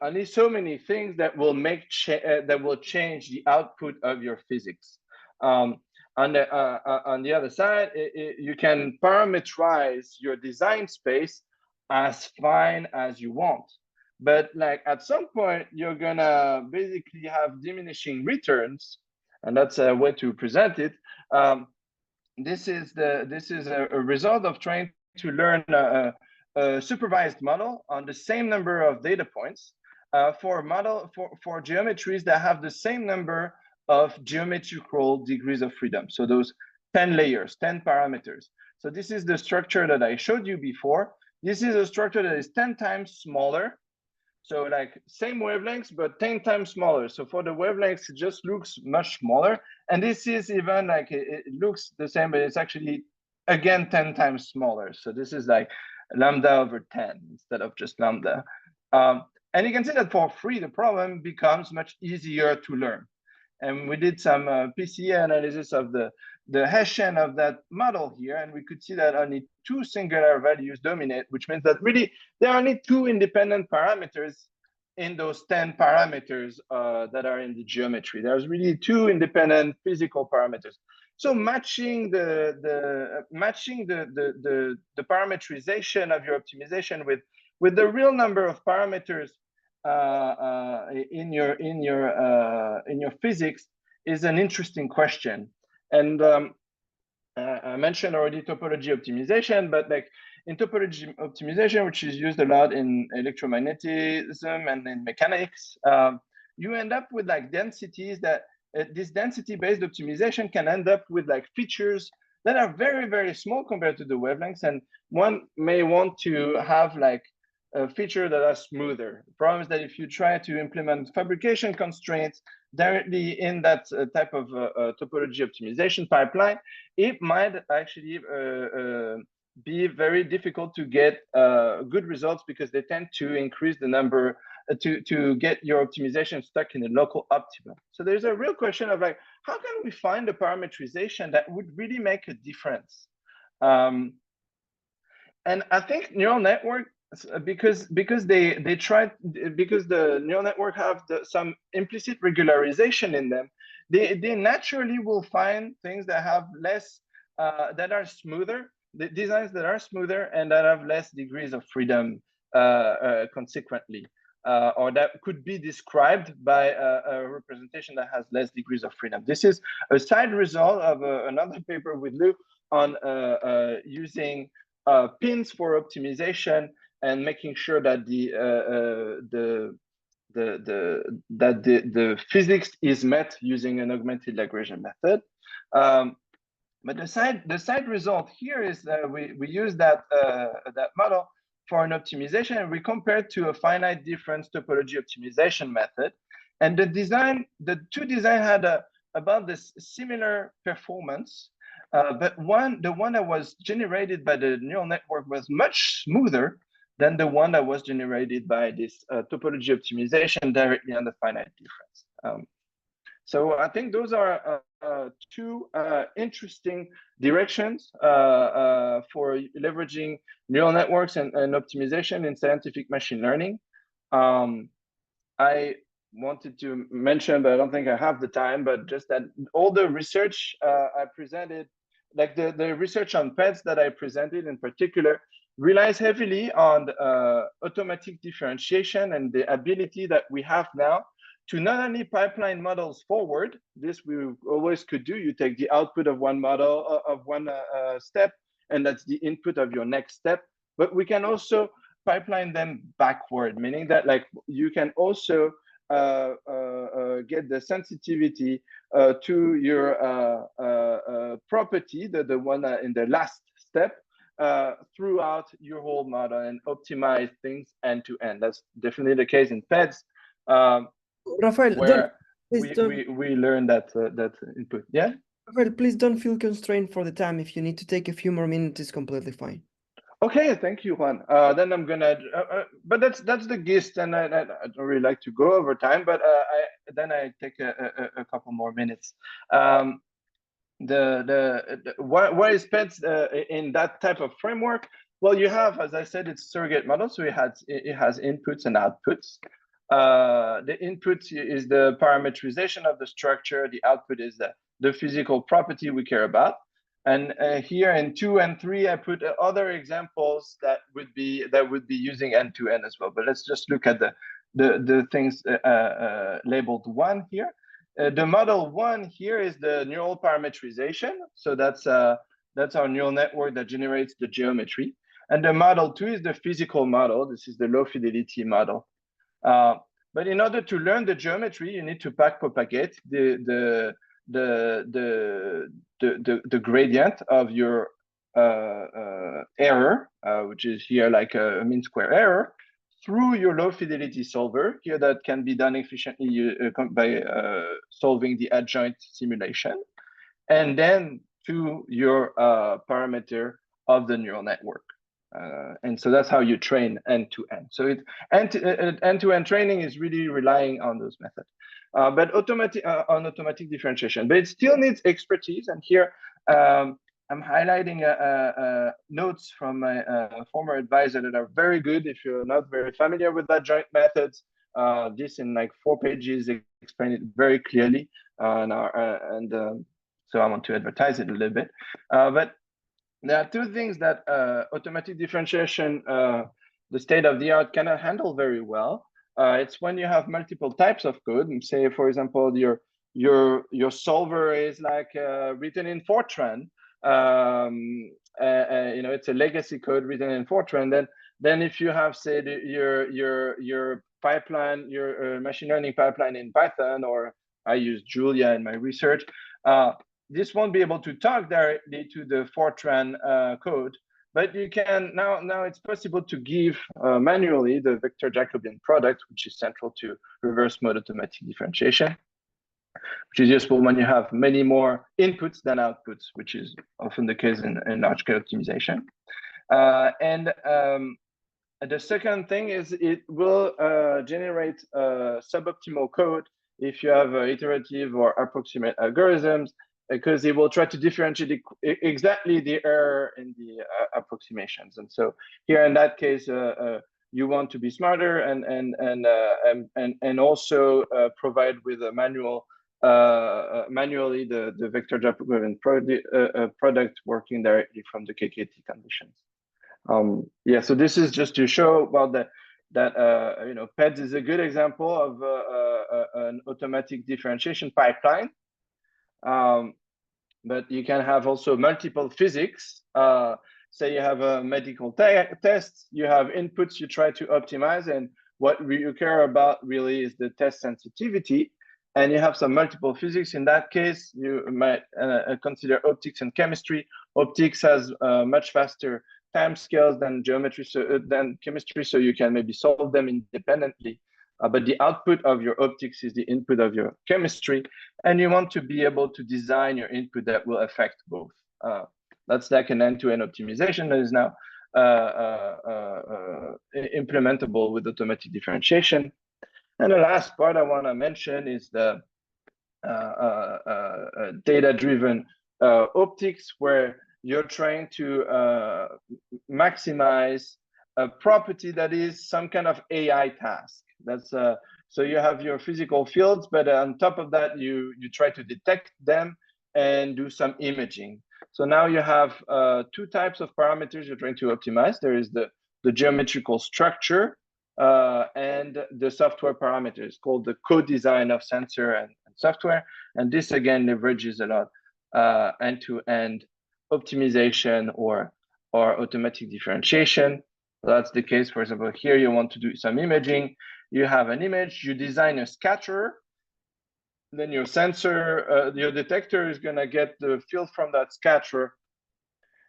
only so many things that will that will change the output of your physics. On the other side, you can parameterize your design space as fine as you want, but like at some point you're gonna basically have diminishing returns, and that's a way to present it. This is a result of trying to learn a supervised model on the same number of data points for geometries that have the same number of geometrical degrees of freedom. So those 10 layers, 10 parameters. So this is the structure that I showed you before. This is a structure that is 10 times smaller. So like same wavelengths, but 10 times smaller. So for the wavelengths, it just looks much smaller. And this is even like, it looks the same, but it's actually, again, 10 times smaller. So this is like lambda over 10 instead of just lambda. And you can see that for free, the problem becomes much easier to learn. And we did some PCA analysis of the Hessian of that model here, and we could see that only 2 singular values dominate, which means that really there are only 2 independent parameters in those 10 parameters that are in the geometry. There's really 2 independent physical parameters. So matching the parameterization of your optimization with the real number of parameters in your physics is an interesting question. And I mentioned already topology optimization, but like in topology optimization, which is used a lot in electromagnetism and in mechanics, you end up with like densities that this density-based optimization can end up with like features that are very, very small compared to the wavelengths. And one may want to have like a feature that are smoother. The problem is that if you try to implement fabrication constraints directly in that type of topology optimization pipeline, it might actually be very difficult to get good results because they tend to increase the number to get your optimization stuck in a local optimum. So there's a real question of like, how can we find a parameterization that would really make a difference? And I think neural network, because the neural network have some implicit regularization in them, they naturally will find things that have less that are smoother, the designs that are smoother and that have less degrees of freedom consequently. or that could be described by a representation that has less degrees of freedom. This is a side result of another paper with Lou on using pins for optimization and making sure that the physics is met using an augmented Lagrangian method. But the side result here is that we use that model for an optimization, and we compare it to a finite difference topology optimization method. And the two design had about this similar performance, but the one that was generated by the neural network was much smoother than the one that was generated by this topology optimization directly on the finite difference. So I think those are two interesting directions for leveraging neural networks and optimization in scientific machine learning. I wanted to mention, but I don't think I have the time, but just that all the research I presented, like the research on pets that I presented in particular, relies heavily on automatic differentiation and the ability that we have now to not only pipeline models forward. This we always could do. You take the output of one model of one step, and that's the input of your next step. But we can also pipeline them backward, meaning that like you can also get the sensitivity to your property, the one in the last step, throughout your whole model and optimize things end to end. That's definitely the case in pets. Raphael, where don't, we learn that input. Yeah. Raphael, please don't feel constrained for the time. If you need to take a few more minutes, it's completely fine. Okay, thank you, Juan. Then I'm gonna, but that's the gist, and I don't really like to go over time, but I take a couple more minutes. What is pets in that type of framework? Well, you have, as I said, it's surrogate model, so it has inputs and outputs. The input is the parametrization of the structure. The output is the physical property we care about. And here in 2 and 3, I put other examples that would be using end-to-end as well. But let's just look at the things labeled 1 here. The model 1 here is the neural parametrization. So that's our neural network that generates the geometry. And the model 2 is the physical model. This is the low fidelity model. But in order to learn the geometry, you need to backpropagate the gradient of your error, which is here like a mean square error, through your low fidelity solver. Here that can be done efficiently by solving the adjoint simulation, and then to your parameter of the neural network. And so that's how you train end-to-end. So end-to-end training is really relying on those methods, but on automatic differentiation. But it still needs expertise. And here I'm highlighting notes from my former advisor that are very good. If you're not very familiar with adjoint methods, this in like 4 pages explain it very clearly. So I want to advertise it a little bit, but there are 2 things that automatic differentiation, the state of the art, cannot handle very well. It's when you have multiple types of code. And say, for example, your solver is like written in Fortran. It's a legacy code written in Fortran. Then if you have, say, your pipeline, your machine learning pipeline in Python, or I use Julia in my research. This won't be able to talk directly to the Fortran code, but you can now it's possible to give manually the vector Jacobian product, which is central to reverse mode automatic differentiation, which is useful when you have many more inputs than outputs, which is often the case in large scale optimization. The second thing is it will generate suboptimal code if you have iterative or approximate algorithms, because it will try to differentiate exactly the error in the approximations. And so here in that case, you want to be smarter and also provide with a manually the vector Jacobian product working directly from the KKT conditions. So this is just to show about that PEDS is a good example of an automatic differentiation pipeline. But you can have also multiple physics. Say you have a medical test, you have inputs you try to optimize, and what you care about really is the test sensitivity. And you have some multiple physics. In that case, you might consider optics and chemistry. Optics has much faster time scales than geometry, than chemistry, so you can maybe solve them independently. But the output of your optics is the input of your chemistry, and you want to be able to design your input that will affect both. That's like an end-to-end optimization that is now implementable with automatic differentiation. And the last part I want to mention is the data-driven optics, where you're trying to maximize a property that is some kind of AI task. That's so you have your physical fields, but on top of that, you try to detect them and do some imaging. So now you have two types of parameters you're trying to optimize. There is the geometrical structure and the software parameters called the co-design of sensor and software. And this again leverages a lot end-to-end optimization or automatic differentiation. That's the case, for example, here you want to do some imaging. You have an image, you design a scatter, then your sensor, your detector is going to get the field from that scatter.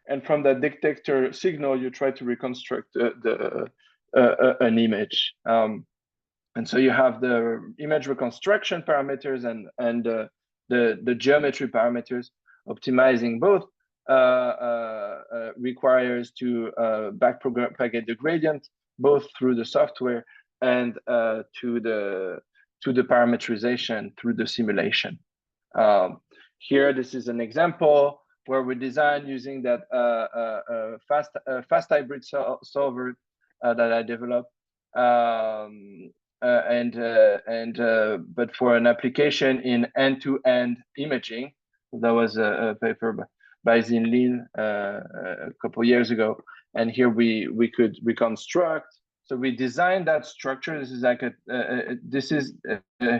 And from that detector signal, you try to reconstruct an image. And so you have the image reconstruction parameters and the geometry parameters. Optimizing both requires to backpropagate the gradient both through the software and to the parameterization through the simulation. Here, this is an example where we design using that fast hybrid solver that I developed. But for an application in end-to-end imaging, that was a paper by Xin Lin a couple of years ago. And here we could reconstruct. So we designed that structure. This is like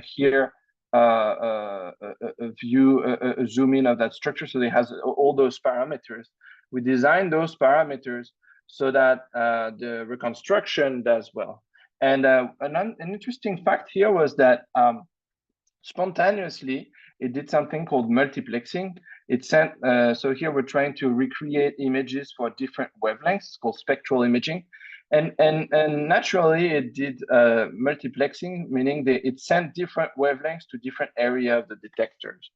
here a view, a zoom in of that structure. So it has all those parameters. We designed those parameters so that the reconstruction does well. And an interesting fact here was that spontaneously, it did something called multiplexing. It sent, so here we're trying to recreate images for different wavelengths. It's called spectral imaging. And naturally, it did multiplexing, meaning that it sent different wavelengths to different area of the detectors.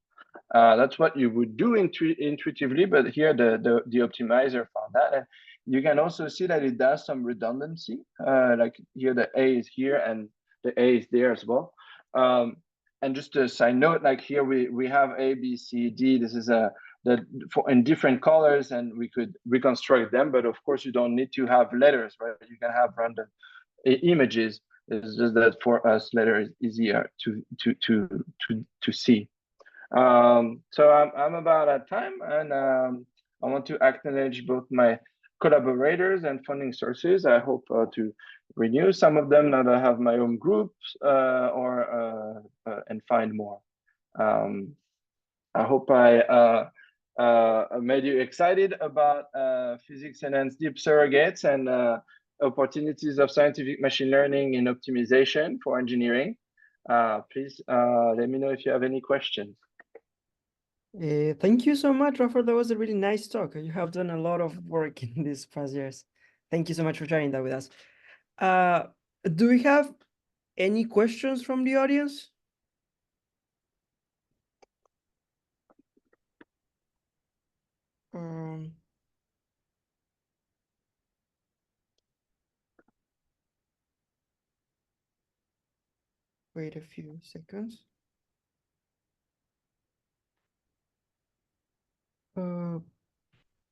That's what you would do intuitively, but here the optimizer found that. And you can also see that it does some redundancy. Like here, the A is here and the A is there as well. And just a side note, like here we have A, B, C, D. This is in different colors, and we could reconstruct them. But of course, you don't need to have letters, right? You can have random images. It's just that for us, letter is easier to see. So I'm about at time, and I want to acknowledge both my collaborators and funding sources. I hope to renew some of them now that I have my own groups and find more. I hope I made you excited about physics-enhanced deep surrogates and opportunities of scientific machine learning in optimization for engineering. Please let me know if you have any questions. Thank you so much, Raphael. That was a really nice talk. You have done a lot of work in these past years. Thank you so much for sharing that with us. Do we have any questions from the audience? Wait a few seconds.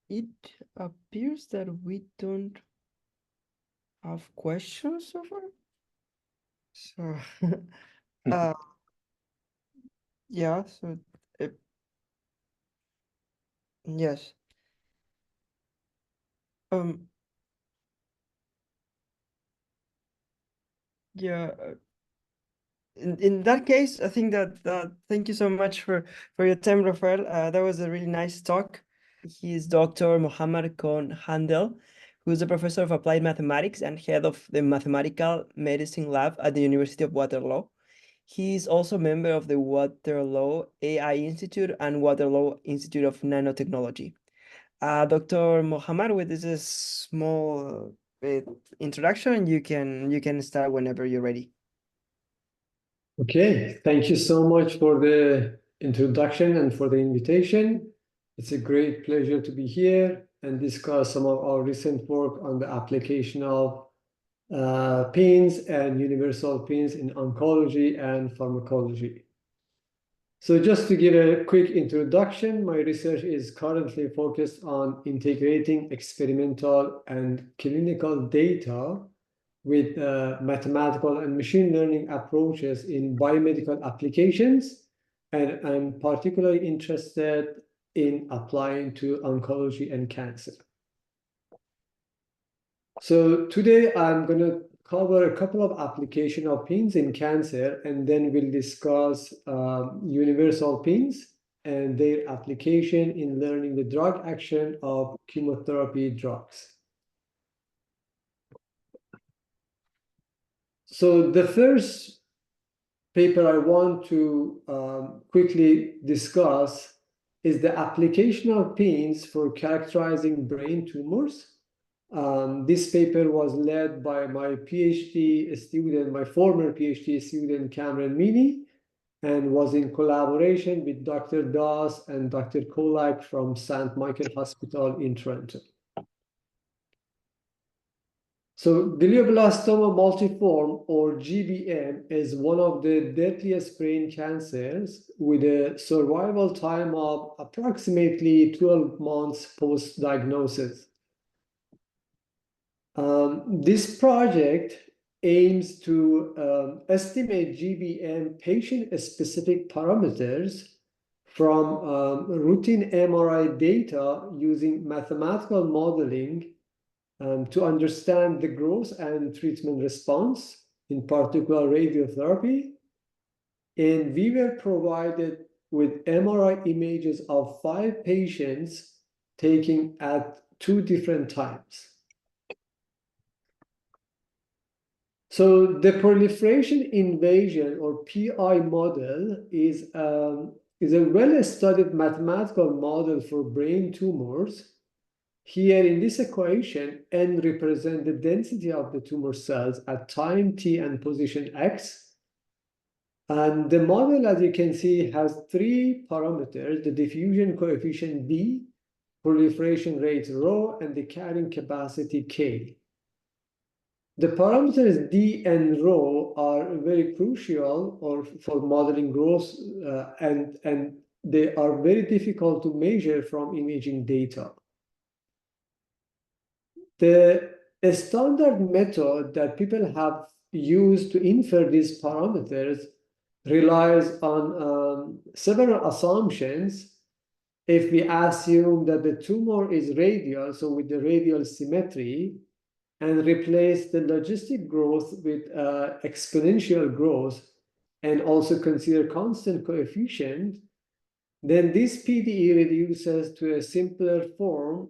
It appears that we don't have questions so far. So, yeah, so, yes. Yeah. In that case, I think that thank you so much for your time, Rafael. That was a really nice talk. He is Dr. Mohammad Kohandel, who is a professor of applied mathematics and head of the mathematical medicine lab at the University of Waterloo. He is also a member of the Waterloo AI Institute and Waterloo Institute of Nanotechnology. Dr. Mohammad, with this small introduction, you can start whenever you're ready. Okay, thank you so much for the introduction and for the invitation. It's a great pleasure to be here and discuss some of our recent work on the application of pins and universal pins in oncology and pharmacology. So just to give a quick introduction, my research is currently focused on integrating experimental and clinical data with mathematical and machine learning approaches in biomedical applications, and I'm particularly interested in applying to oncology and cancer. So today I'm going to cover a couple of application of pins in cancer, and then we'll discuss universal pins and their application in learning the drug action of chemotherapy drugs. So the first paper I want to quickly discuss is the application of pins for characterizing brain tumors. This paper was led by my PhD student, my former PhD student, Cameron Meany, and was in collaboration with Dr. Das and Dr. Kolak from St. Michael Hospital in Toronto. So glioblastoma multiforme, or GBM, is one of the deadliest brain cancers with a survival time of approximately 12 months post-diagnosis. This project aims to estimate GBM patient-specific parameters from routine MRI data using mathematical modeling to understand the growth and treatment response, in particular radiotherapy. And we were provided with MRI images of 5 patients taken at 2 different times. So the proliferation invasion, or PI model, is a well-studied mathematical model for brain tumors. Here in this equation, n represents the density of the tumor cells at time t and position x. And the model, as you can see, has 3 parameters: the diffusion coefficient d, proliferation rate rho, and the carrying capacity k. The parameters d and rho are very crucial for modeling growth, and they are very difficult to measure from imaging data. The standard method that people have used to infer these parameters relies on several assumptions. If we assume that the tumor is radial, so with the radial symmetry, and replace the logistic growth with exponential growth, and also consider constant coefficient, then this PDE reduces to a simpler form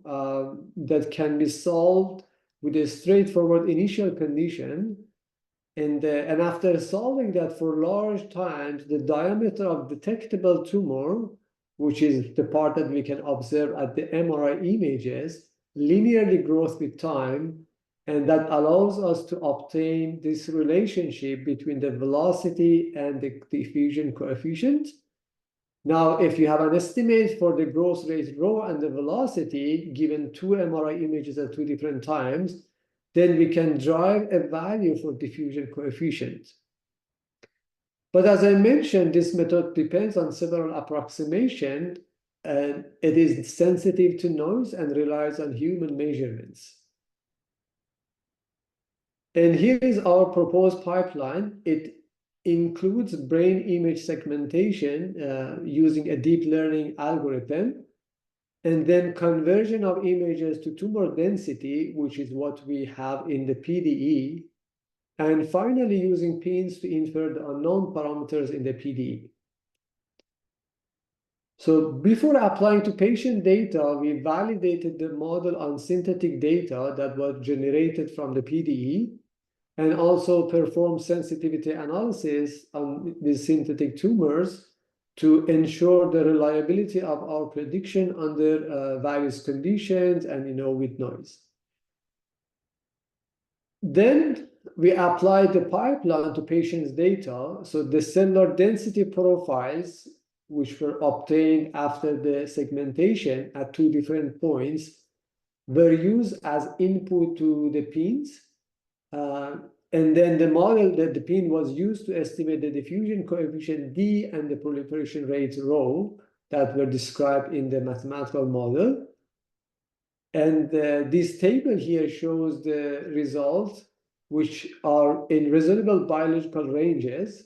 that can be solved with a straightforward initial condition. And after solving that for large times, the diameter of detectable tumor, which is the part that we can observe at the MRI images, linearly grows with time, and that allows us to obtain this relationship between the velocity and the diffusion coefficient. Now, if you have an estimate for the growth rate rho and the velocity given 2 MRI images at 2 different times, then we can drive a value for diffusion coefficient. But as I mentioned, this method depends on several approximations, and it is sensitive to noise and relies on human measurements. And here is our proposed pipeline. It includes brain image segmentation using a deep learning algorithm, and then conversion of images to tumor density, which is what we have in the PDE, and finally using pins to infer the unknown parameters in the PDE. So before applying to patient data, we validated the model on synthetic data that was generated from the PDE, and also performed sensitivity analysis on these synthetic tumors to ensure the reliability of our prediction under various conditions and with noise. Then we applied the pipeline to patients' data. So the cellular density profiles, which were obtained after the segmentation at 2 different points, were used as input to the pins. And then the model that the pin was used to estimate the diffusion coefficient D and the proliferation rate rho that were described in the mathematical model. And this table here shows the results, which are in reasonable biological ranges.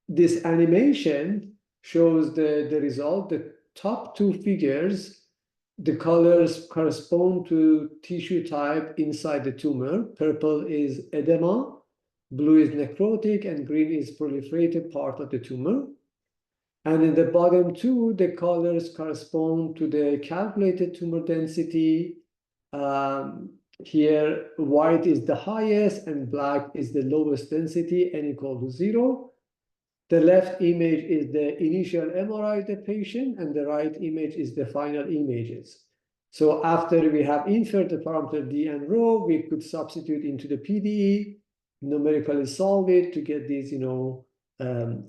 This animation shows the result. The top two figures, the colors correspond to tissue type inside the tumor. Purple is edema, blue is necrotic, and green is proliferative part of the tumor. And in the bottom two, the colors correspond to the calculated tumor density. Here, white is the highest and black is the lowest density, n equal to 0. The left image is the initial MRI of the patient, and the right image is the final images. So after we have inferred the parameter D and rho, we could substitute into the PDE, numerically solve it to get these,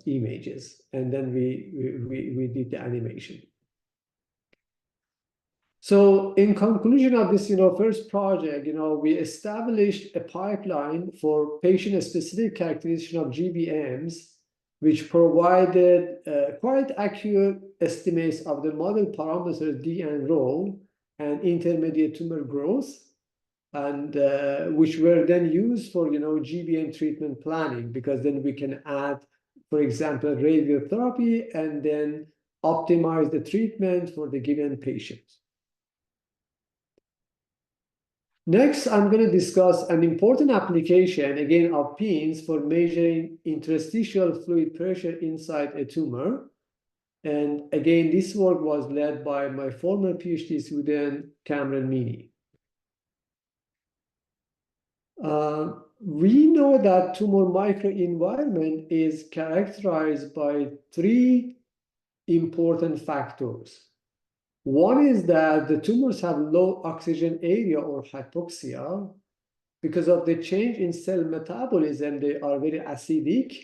images, and then we did the animation. So in conclusion of this, first project, we established a pipeline for patient-specific characterization of GBMs, which provided quite accurate estimates of the model parameters D and rho and intermediate tumor growth, and which were then used for GBM treatment planning, because then we can add, for example, radiotherapy and then optimize the treatment for the given patient. Next, I'm going to discuss an important application, again, of pins for measuring interstitial fluid pressure inside a tumor. And again, this work was led by my former PhD student, Cameron Meany. We know that tumor microenvironment is characterized by 3 important factors. One is that the tumors have low oxygen area or hypoxia. Because of the change in cell metabolism, they are very acidic,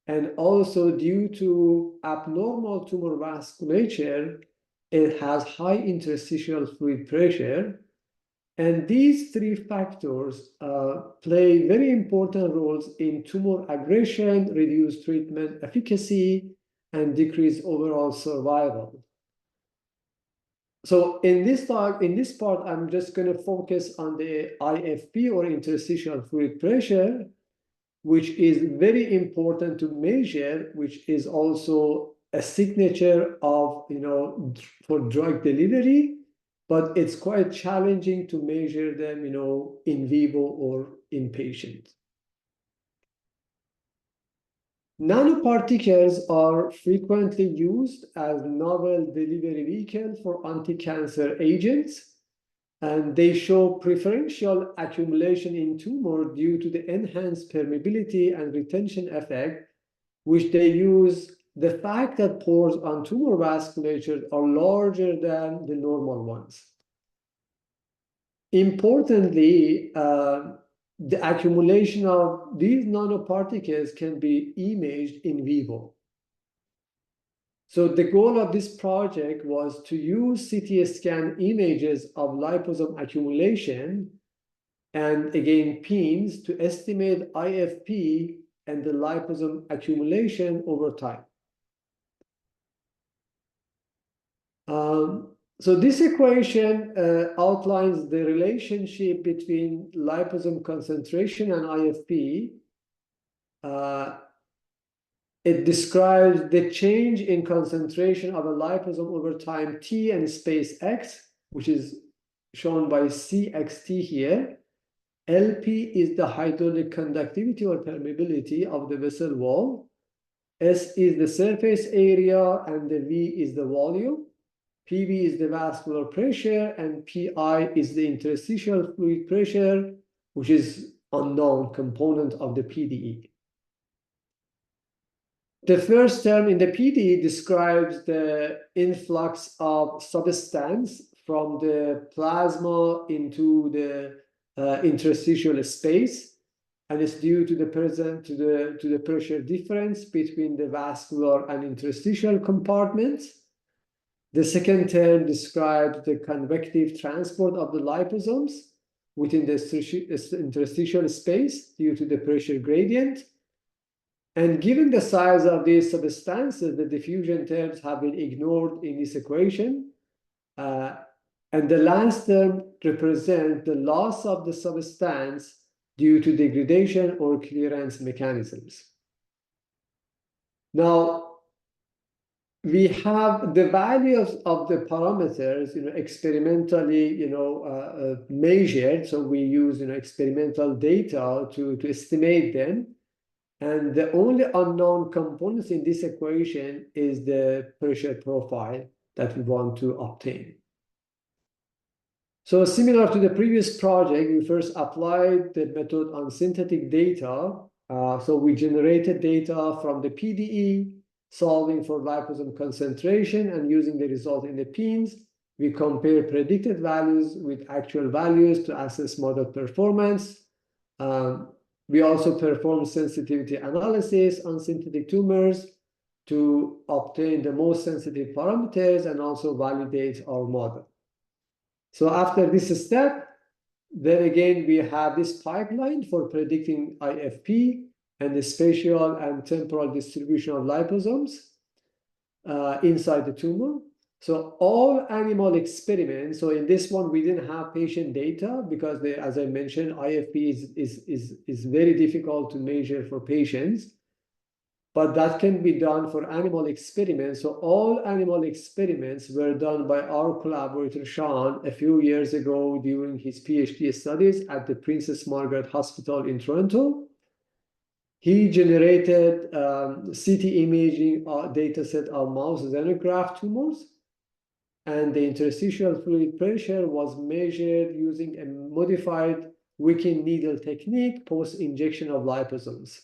and also due to abnormal tumor vasculature, it has high interstitial fluid pressure. And these 3 factors play very important roles in tumor aggression, reduced treatment efficacy, and decreased overall survival. So in this talk, in this part, I'm just going to focus on the IFP, or interstitial fluid pressure, which is very important to measure, which is also a signature of, for drug delivery, but it's quite challenging to measure them, in vivo or in patients. Nanoparticles are frequently used as novel delivery vehicle for anti-cancer agents, and they show preferential accumulation in tumor due to the enhanced permeability and retention effect, which they use the fact that pores on tumor vasculature are larger than the normal ones. Importantly, the accumulation of these nanoparticles can be imaged in vivo. So the goal of this project was to use CT scan images of liposome accumulation and, again, pins to estimate IFP and the liposome accumulation over time. So this equation outlines the relationship between liposome concentration and IFP. It describes the change in concentration of a liposome over time t and space x, which is shown by cxt here. LP is the hydraulic conductivity or permeability of the vessel wall. S is the surface area, and the V is the volume. PV is the vascular pressure, and PI is the interstitial fluid pressure, which is unknown component of the PDE. The first term in the PDE describes the influx of substance from the plasma into the interstitial space, and it's due to the pressure difference between the vascular and interstitial compartments. The second term describes the convective transport of the liposomes within the interstitial space due to the pressure gradient. And given the size of these substances, the diffusion terms have been ignored in this equation. And the last term represents the loss of the substance due to degradation or clearance mechanisms. Now, we have the values of the parameters, experimentally, measured. So we use, experimental data to estimate them. And the only unknown components in this equation is the pressure profile that we want to obtain. So similar to the previous project, we first applied the method on synthetic data. So we generated data from the PDE, solving for liposome concentration, and using the result in the pins. We compare predicted values with actual values to assess model performance. We also perform sensitivity analysis on synthetic tumors to obtain the most sensitive parameters and also validate our model. So after this step, then again, we have this pipeline for predicting IFP and the spatial and temporal distribution of liposomes inside the tumor. So all animal experiments, so in this one, we didn't have patient data because, as I mentioned, IFP is very difficult to measure for patients, but that can be done for animal experiments. So all animal experiments were done by our collaborator, Sean, a few years ago during his PhD studies at the Princess Margaret Hospital in Toronto. He generated CT imaging data set of mouse xenograft tumors. And the interstitial fluid pressure was measured using a modified wicking needle technique post-injection of liposomes.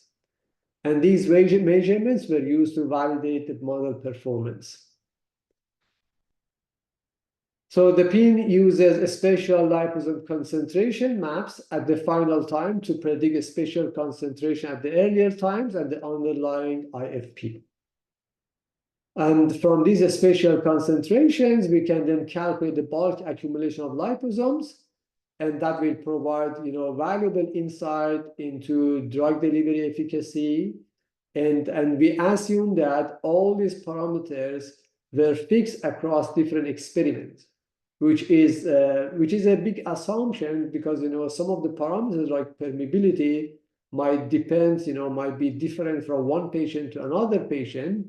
And these measurements were used to validate the model performance. So the PIN uses a spatial liposome concentration maps at the final time to predict a spatial concentration at the earlier times and the underlying IFP. And from these spatial concentrations, we can then calculate the bulk accumulation of liposomes, and that will provide, valuable insight into drug delivery efficacy. And we assume that all these parameters were fixed across different experiments, which is a big assumption because, some of the parameters like permeability might depend, might be different from one patient to another patient.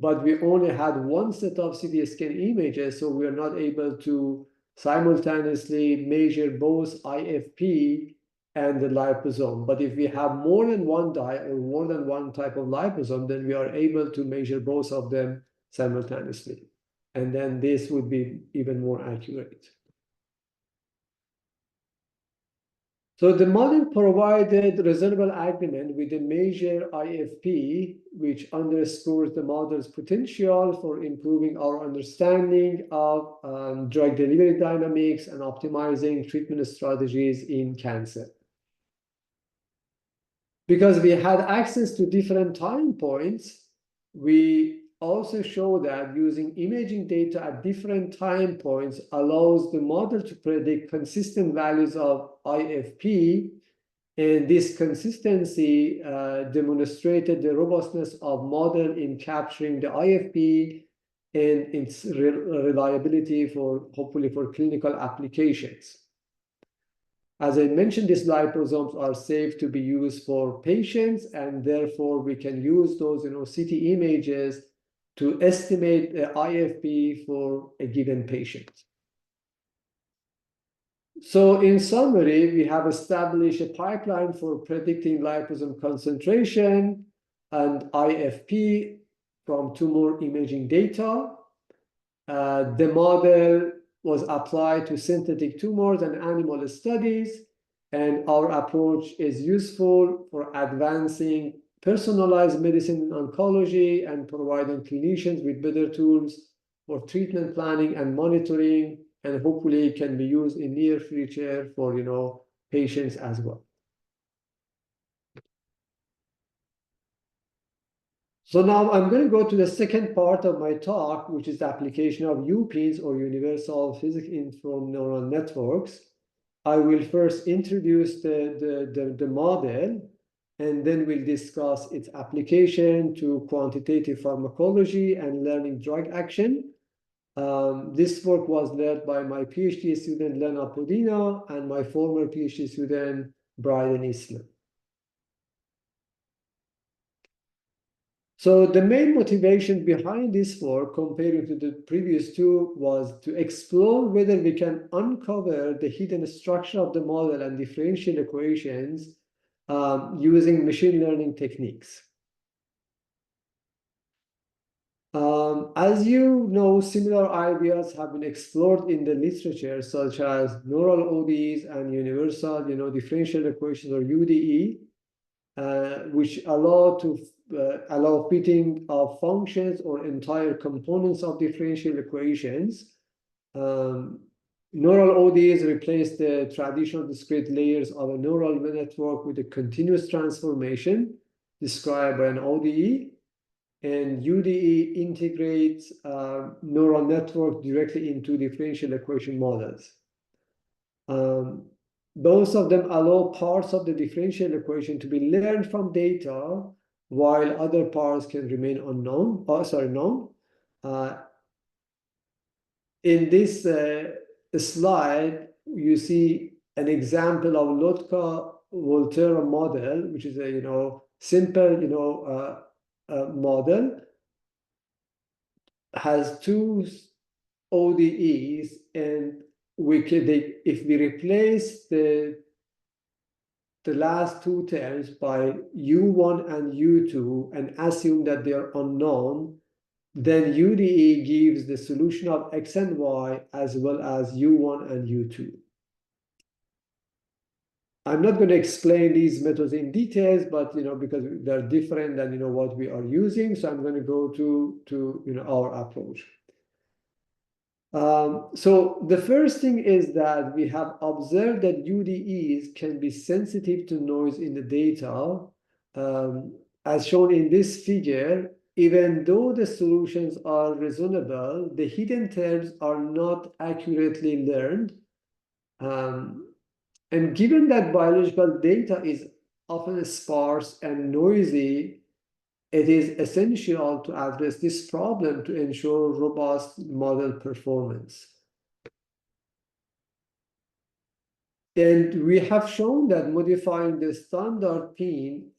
But we only had one set of CT scan images, so we are not able to simultaneously measure both IFP and the liposome. But if we have more than one more than one type of liposome, then we are able to measure both of them simultaneously. And then this would be even more accurate. So the model provided reasonable agreement with the major IFP, which underscores the model's potential for improving our understanding of drug delivery dynamics and optimizing treatment strategies in cancer. Because we had access to different time points, we also show that using imaging data at different time points allows the model to predict consistent values of IFP, and this consistency demonstrated the robustness of model in capturing the IFP and its reliability hopefully for clinical applications. As I mentioned, these liposomes are safe to be used for patients, and therefore we can use those CT images to estimate the IFP for a given patient. So in summary, we have established a pipeline for predicting liposome concentration and IFP from tumor imaging data. The model was applied to synthetic tumors and animal studies, and our approach is useful for advancing personalized medicine in oncology and providing clinicians with better tools for treatment planning and monitoring, and hopefully can be used in near future for patients as well. So now I'm going to go to the second part of my talk, which is the application of UPINs, or Universal Physics Informed Neural Networks. I will first introduce the model, and then we'll discuss its application to quantitative pharmacology and learning drug action. This work was led by my PhD student, Lena Podina, and my former PhD student, Brian Islam. So the main motivation behind this work, comparing to the previous two, was to explore whether we can uncover the hidden structure of the model and differential equations using machine learning techniques. As you know, similar ideas have been explored in the literature, such as neural ODEs and universal differential equations, or UDE, which allow fitting of functions or entire components of differential equations. Neural ODEs replace the traditional discrete layers of a neural network with a continuous transformation described by an ODE, and UDE integrates neural network directly into differential equation models. Both of them allow parts of the differential equation to be learned from data, while other parts can remain known. In this slide, you see an example of Lotka-Volterra model, which is a simple model, has two ODEs, and if we replace the last two terms by U1 and U2 and assume that they are unknown, then UDE gives the solution of X and Y as well as U1 and U2. I'm not going to explain these methods in details, but because they're different than what we are using, so I'm going to go to our approach. So the first thing is that we have observed that UDEs can be sensitive to noise in the data. As shown in this figure, even though the solutions are reasonable, the hidden terms are not accurately learned. And given that biological data is often sparse and noisy, it is essential to address this problem to ensure robust model performance. And we have shown that modifying the standard PIN,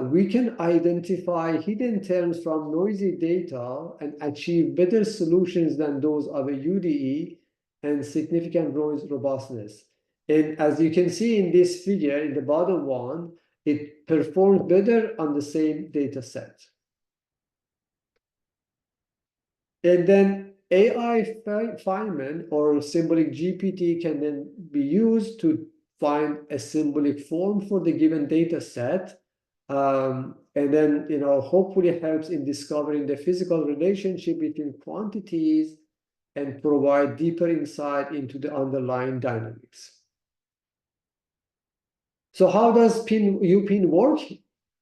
we can identify hidden terms from noisy data and achieve better solutions than those of a UDE and significant noise robustness. And as you can see in this figure, in the bottom one, it performs better on the same data set. And then AI Feynman, or symbolic GPT, can then be used to find a symbolic form for the given data set. And then, hopefully helps in discovering the physical relationship between quantities and provide deeper insight into the underlying dynamics. So how does UPIN work?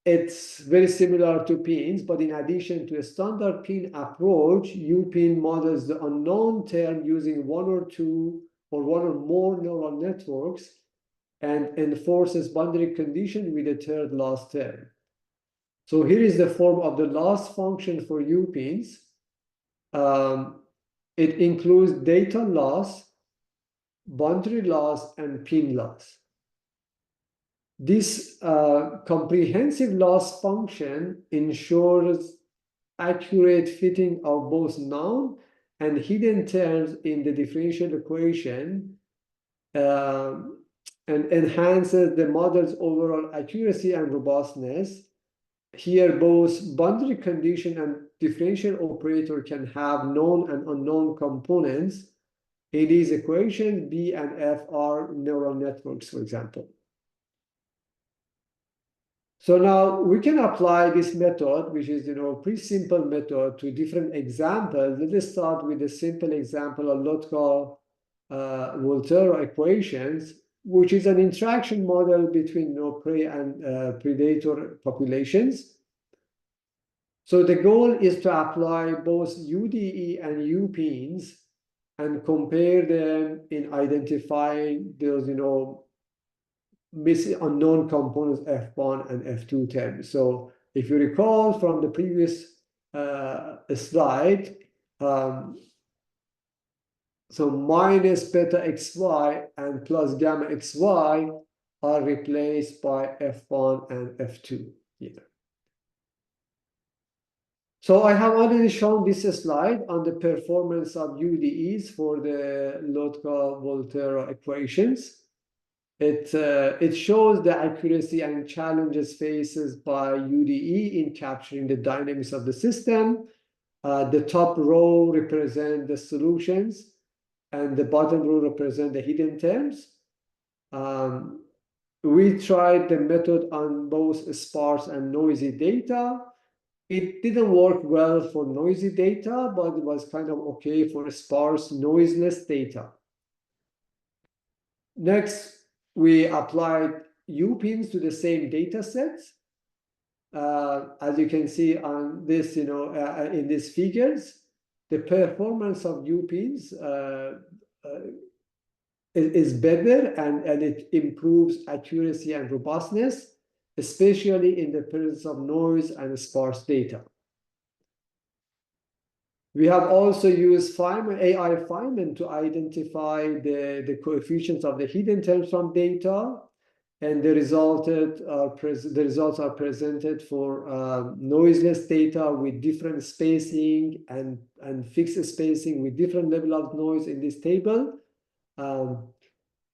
It's very similar to PINs, but in addition to a standard PIN approach, UPIN models the unknown term using one or two or one or more neural networks and enforces boundary condition with a third loss term. So here is the form of the loss function for UPINs. It includes data loss, boundary loss, and PIN loss. This comprehensive loss function ensures accurate fitting of both known and hidden terms in the differential equation and enhances the model's overall accuracy and robustness. Here, both boundary condition and differential operator can have known and unknown components. In these equations, B and F are neural networks, for example. So now we can apply this method, which is, a pretty simple method, to different examples. Let us start with a simple example of Lotka-Volterra equations, which is an interaction model between prey and predator populations. So the goal is to apply both UDE and UPINs and compare them in identifying those, missing unknown components F1 and F2 terms. So if you recall from the previous slide, so minus beta xy and plus gamma xy are replaced by F1 and F2 here. So I have already shown this slide on the performance of UDEs for the Lotka-Volterra equations. It shows the accuracy and challenges faced by UDE in capturing the dynamics of the system. The top row represent the solutions, and the bottom row represent the hidden terms. We tried the method on both sparse and noisy data. It didn't work well for noisy data, but it was kind of okay for sparse, noiseless data. Next, we applied UPINs to the same data sets. As you can see on this, in these figures, the performance of UPINs is better, and it improves accuracy and robustness, especially in the presence of noise and sparse data. We have also used Feynman, AI Feynman to identify the coefficients of the hidden terms from data, and the results are presented for noiseless data with different spacing and fixed spacing with different level of noise in this table.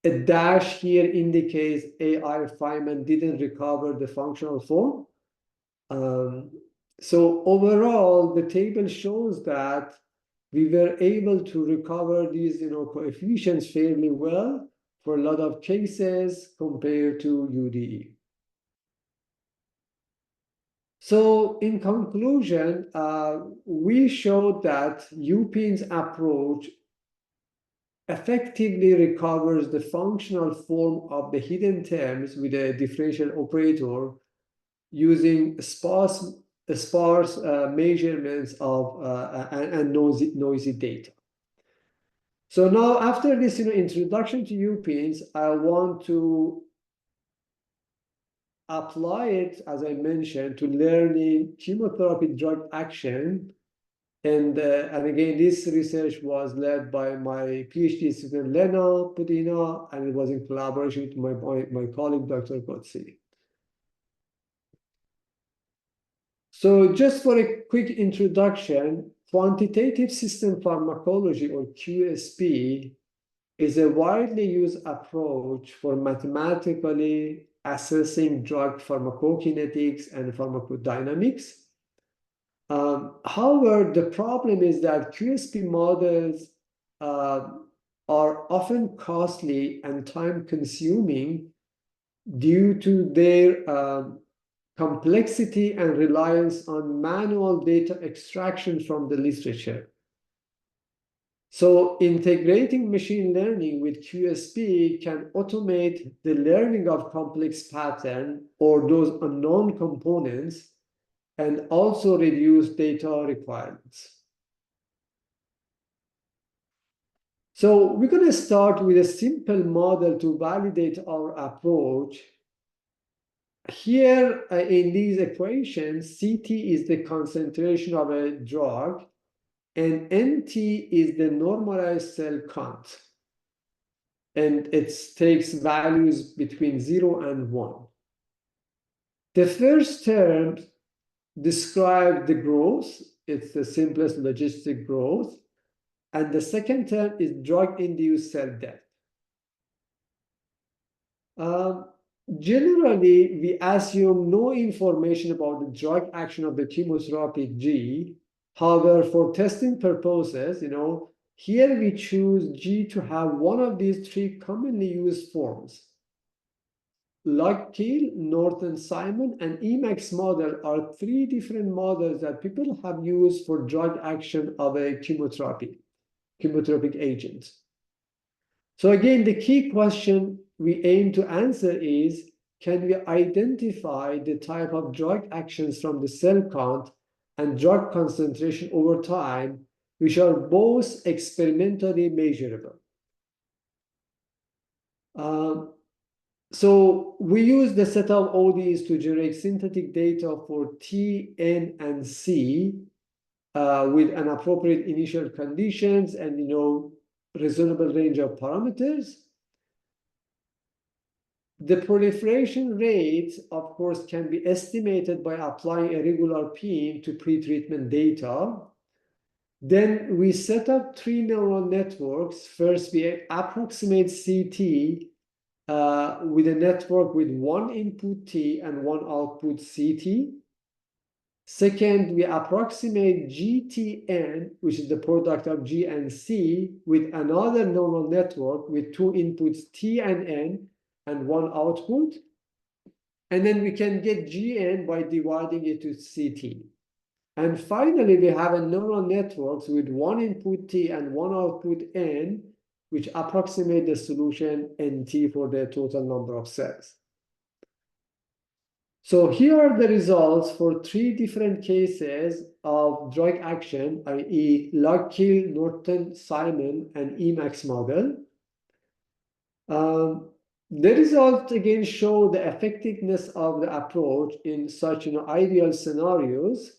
A dash here indicates AI Feynman didn't recover the functional form. So overall, the table shows that we were able to recover these coefficients fairly well for a lot of cases compared to UDE. So in conclusion, we showed that UPIN's approach effectively recovers the functional form of the hidden terms with a differential operator using sparse measurements of and noisy data. So now, after this introduction to UPINs, I want to apply it, as I mentioned, to learning chemotherapy drug action. And again, this research was led by my PhD student Lena Pudina, and it was in collaboration with my colleague Dr. Gotsi. So just for a quick introduction, quantitative system pharmacology, or QSP, is a widely used approach for mathematically assessing drug pharmacokinetics and pharmacodynamics. However, the problem is that QSP models are often costly and time-consuming due to their complexity and reliance on manual data extraction from the literature. So integrating machine learning with QSP can automate the learning of complex patterns or those unknown components, and also reduce data requirements. So we're going to start with a simple model to validate our approach. Here in these equations, CT is the concentration of a drug, and NT is the normalized cell count. And it takes values between 0 and 1. The first term describes the growth. It's the simplest logistic growth. And the second term is drug-induced cell death. Generally, we assume no information about the drug action of the chemotherapy G. However, for testing purposes, here we choose G to have one of these three commonly used forms. Log-Kill, Norton-Simon, and Emax model are three different models that people have used for drug action of a chemotherapeutic agent. So again, the key question we aim to answer is, can we identify the type of drug actions from the cell count and drug concentration over time, which are both experimentally measurable? So we use the set of ODs to generate synthetic data for T, N, and C with an appropriate initial conditions and reasonable range of parameters. The proliferation rate, of course, can be estimated by applying a regular PIM to pretreatment data. Then we set up three neural networks. First, we approximate CT with a network with one input T and one output CT. Second, we approximate GTN, which is the product of G and C, with another neural network with two inputs T and N and one output. And then we can get GN by dividing it to CT. And finally, we have a neural networks with one input T and one output N, which approximate the solution NT for the total number of cells. So here are the results for three different cases of drug action, i.e. Log-Kill, Norton-Simon, and Emax model. The results again show the effectiveness of the approach in such ideal scenarios.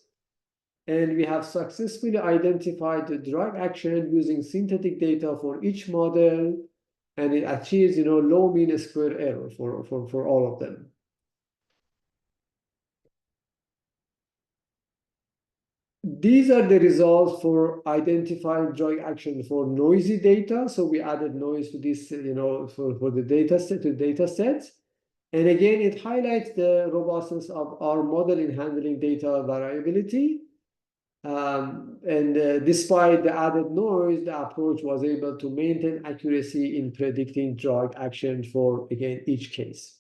And we have successfully identified the drug action using synthetic data for each model, and it achieves low mean square error for all of them. These are the results for identifying drug action for noisy data. So we added noise to this, for the data sets. And again, it highlights the robustness of our model in handling data variability. Despite the added noise, the approach was able to maintain accuracy in predicting drug action for, again, each case.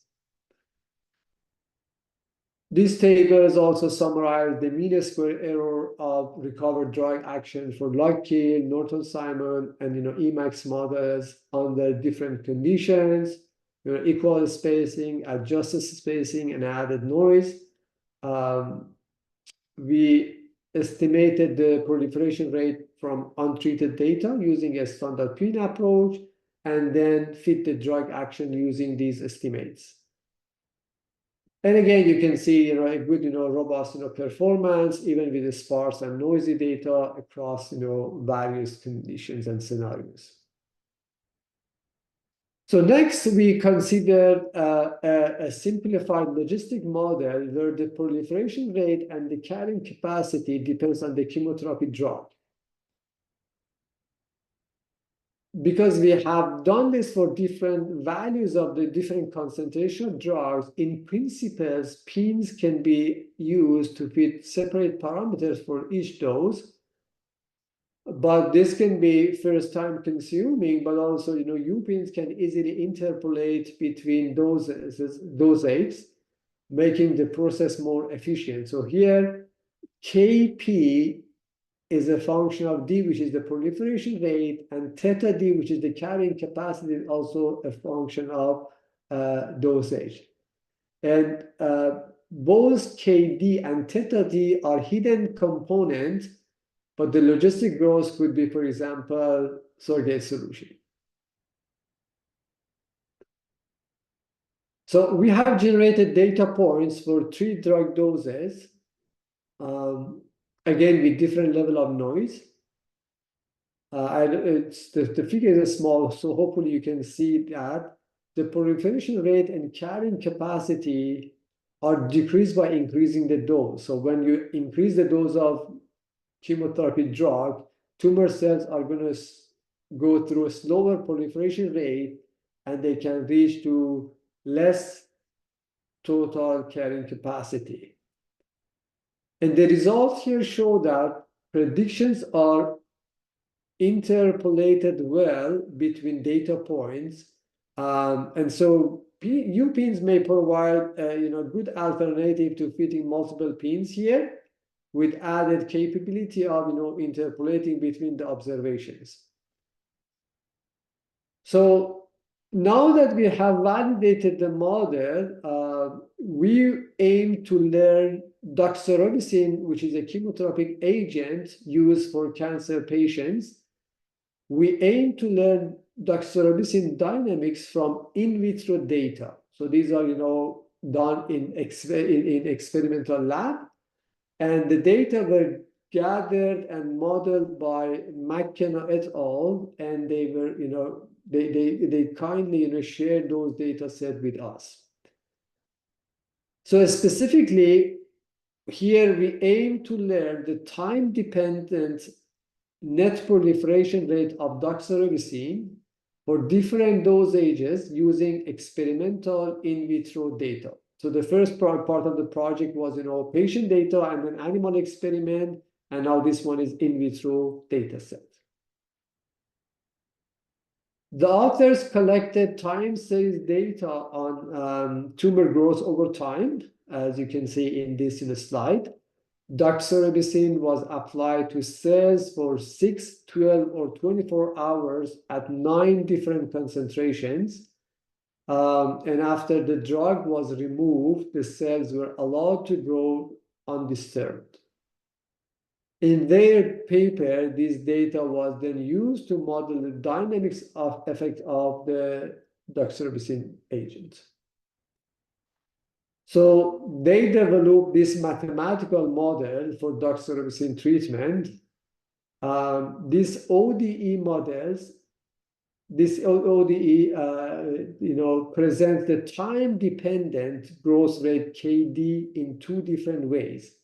These tables also summarize the mean square error of recovered drug action for Log-Kill, Norton-Simon, and Emax models under different conditions, equal spacing, adjusted spacing, and added noise. We estimated the proliferation rate from untreated data using a standard PIN approach, and then fit the drug action using these estimates. And again, you can see a good robust performance even with the sparse and noisy data across various conditions and scenarios. So next, we consider a simplified logistic model where the proliferation rate and the carrying capacity depends on the chemotherapy drug. Because we have done this for different values of the different concentration of drugs, in principle, PINs can be used to fit separate parameters for each dose. But this can be first time consuming, but also, UPINs can easily interpolate between dosages, making the process more efficient. So here, Kp is a function of D, which is the proliferation rate, and theta D, which is the carrying capacity, is also a function of dosage. And both Kd and theta D are hidden components, but the logistic growth could be, for example, surrogate solution. So we have generated data points for 3 drug doses, again, with different level of noise. The figure is small, so hopefully you can see that the proliferation rate and carrying capacity are decreased by increasing the dose. So when you increase the dose of chemotherapy drug, tumor cells are going to go through a slower proliferation rate, and they can reach to less total carrying capacity. And the results here show that predictions are interpolated well between data points. And so U-pins may provide a good alternative to fitting multiple pins here with added capability of interpolating between the observations. So now that we have validated the model, we aim to learn doxorubicin, which is a chemotherapeutic agent used for cancer patients. We aim to learn doxorubicin dynamics from in vitro data. So these are, done in experimental lab, and the data were gathered and modeled by McKenna et al. And they were, they kindly, shared those data set with us. So specifically, here we aim to learn the time-dependent net proliferation rate of doxorubicin for different dosages using experimental in vitro data. So the first part of the project was, patient data and an animal experiment, and now this one is in vitro data set. The authors collected time series data on tumor growth over time, as you can see in this slide. Doxorubicin was applied to cells for 6, 12, or 24 hours at 9 different concentrations. And after the drug was removed, the cells were allowed to grow undisturbed. In their paper, this data was then used to model the dynamics of effect of the doxorubicin agent. So they developed this mathematical model for doxorubicin treatment. These ODE models, this ODE, presents the time-dependent growth rate KD in 2 different ways.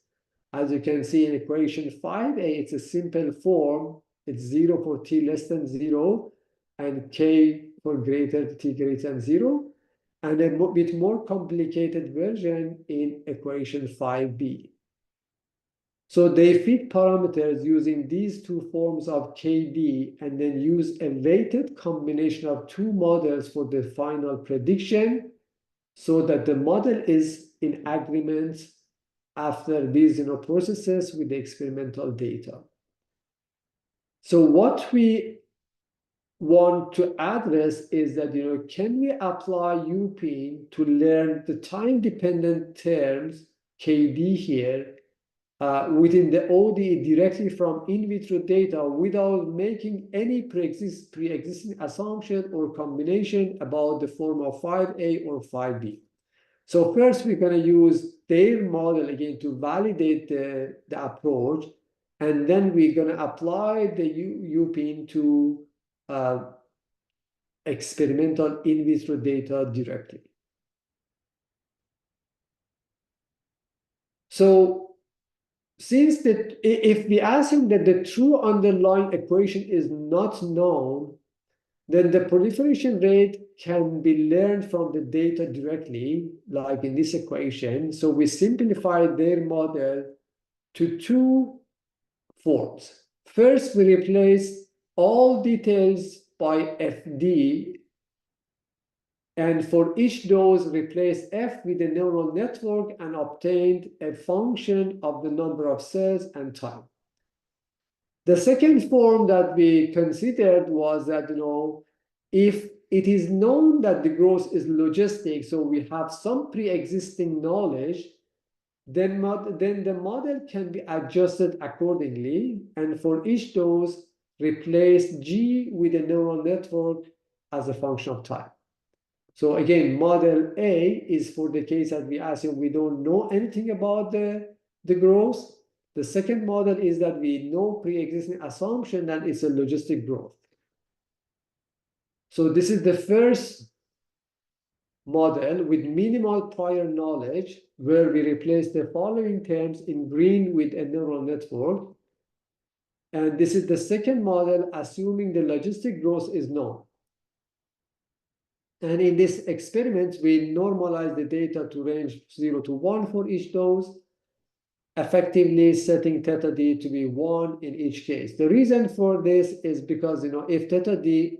As you can see in equation 5a, it's a simple form. It's 0 for t less than 0, and k for t greater than 0. And a bit more complicated version in equation 5b. So they fit parameters using these 2 forms of KD and then use a weighted combination of 2 models for the final prediction, so that the model is in agreement after these processes with the experimental data. So what we want to address is that, can we apply U-pin to learn the time-dependent terms, KD here, within the ODE directly from in vitro data without making any pre-existing assumption or combination about the form of 5A or 5B. So first, we're going to use their model again to validate the approach, and then we're going to apply the U-pin to experimental in vitro data directly. So since if we assume that the true underlying equation is not known, then the proliferation rate can be learned from the data directly, like in this equation. So we simplified their model to 2 forms. First, we replace all details by FD, and for each dose, replace F with a neural network and obtained a function of the number of cells and time. The second form that we considered was that, if it is known that the growth is logistic, so we have some pre-existing knowledge, then the model can be adjusted accordingly, and for each dose, replace G with a neural network as a function of time. So again, model A is for the case that we assume we don't know anything about the growth. The second model is that we know pre-existing assumption that it's a logistic growth. So this is the first model with minimal prior knowledge, where we replace the following terms in green with a neural network. And this is the second model, assuming the logistic growth is known. And in this experiment, we normalize the data to range 0 to 1 for each dose, effectively setting theta d to be 1 in each case. The reason for this is because, if theta d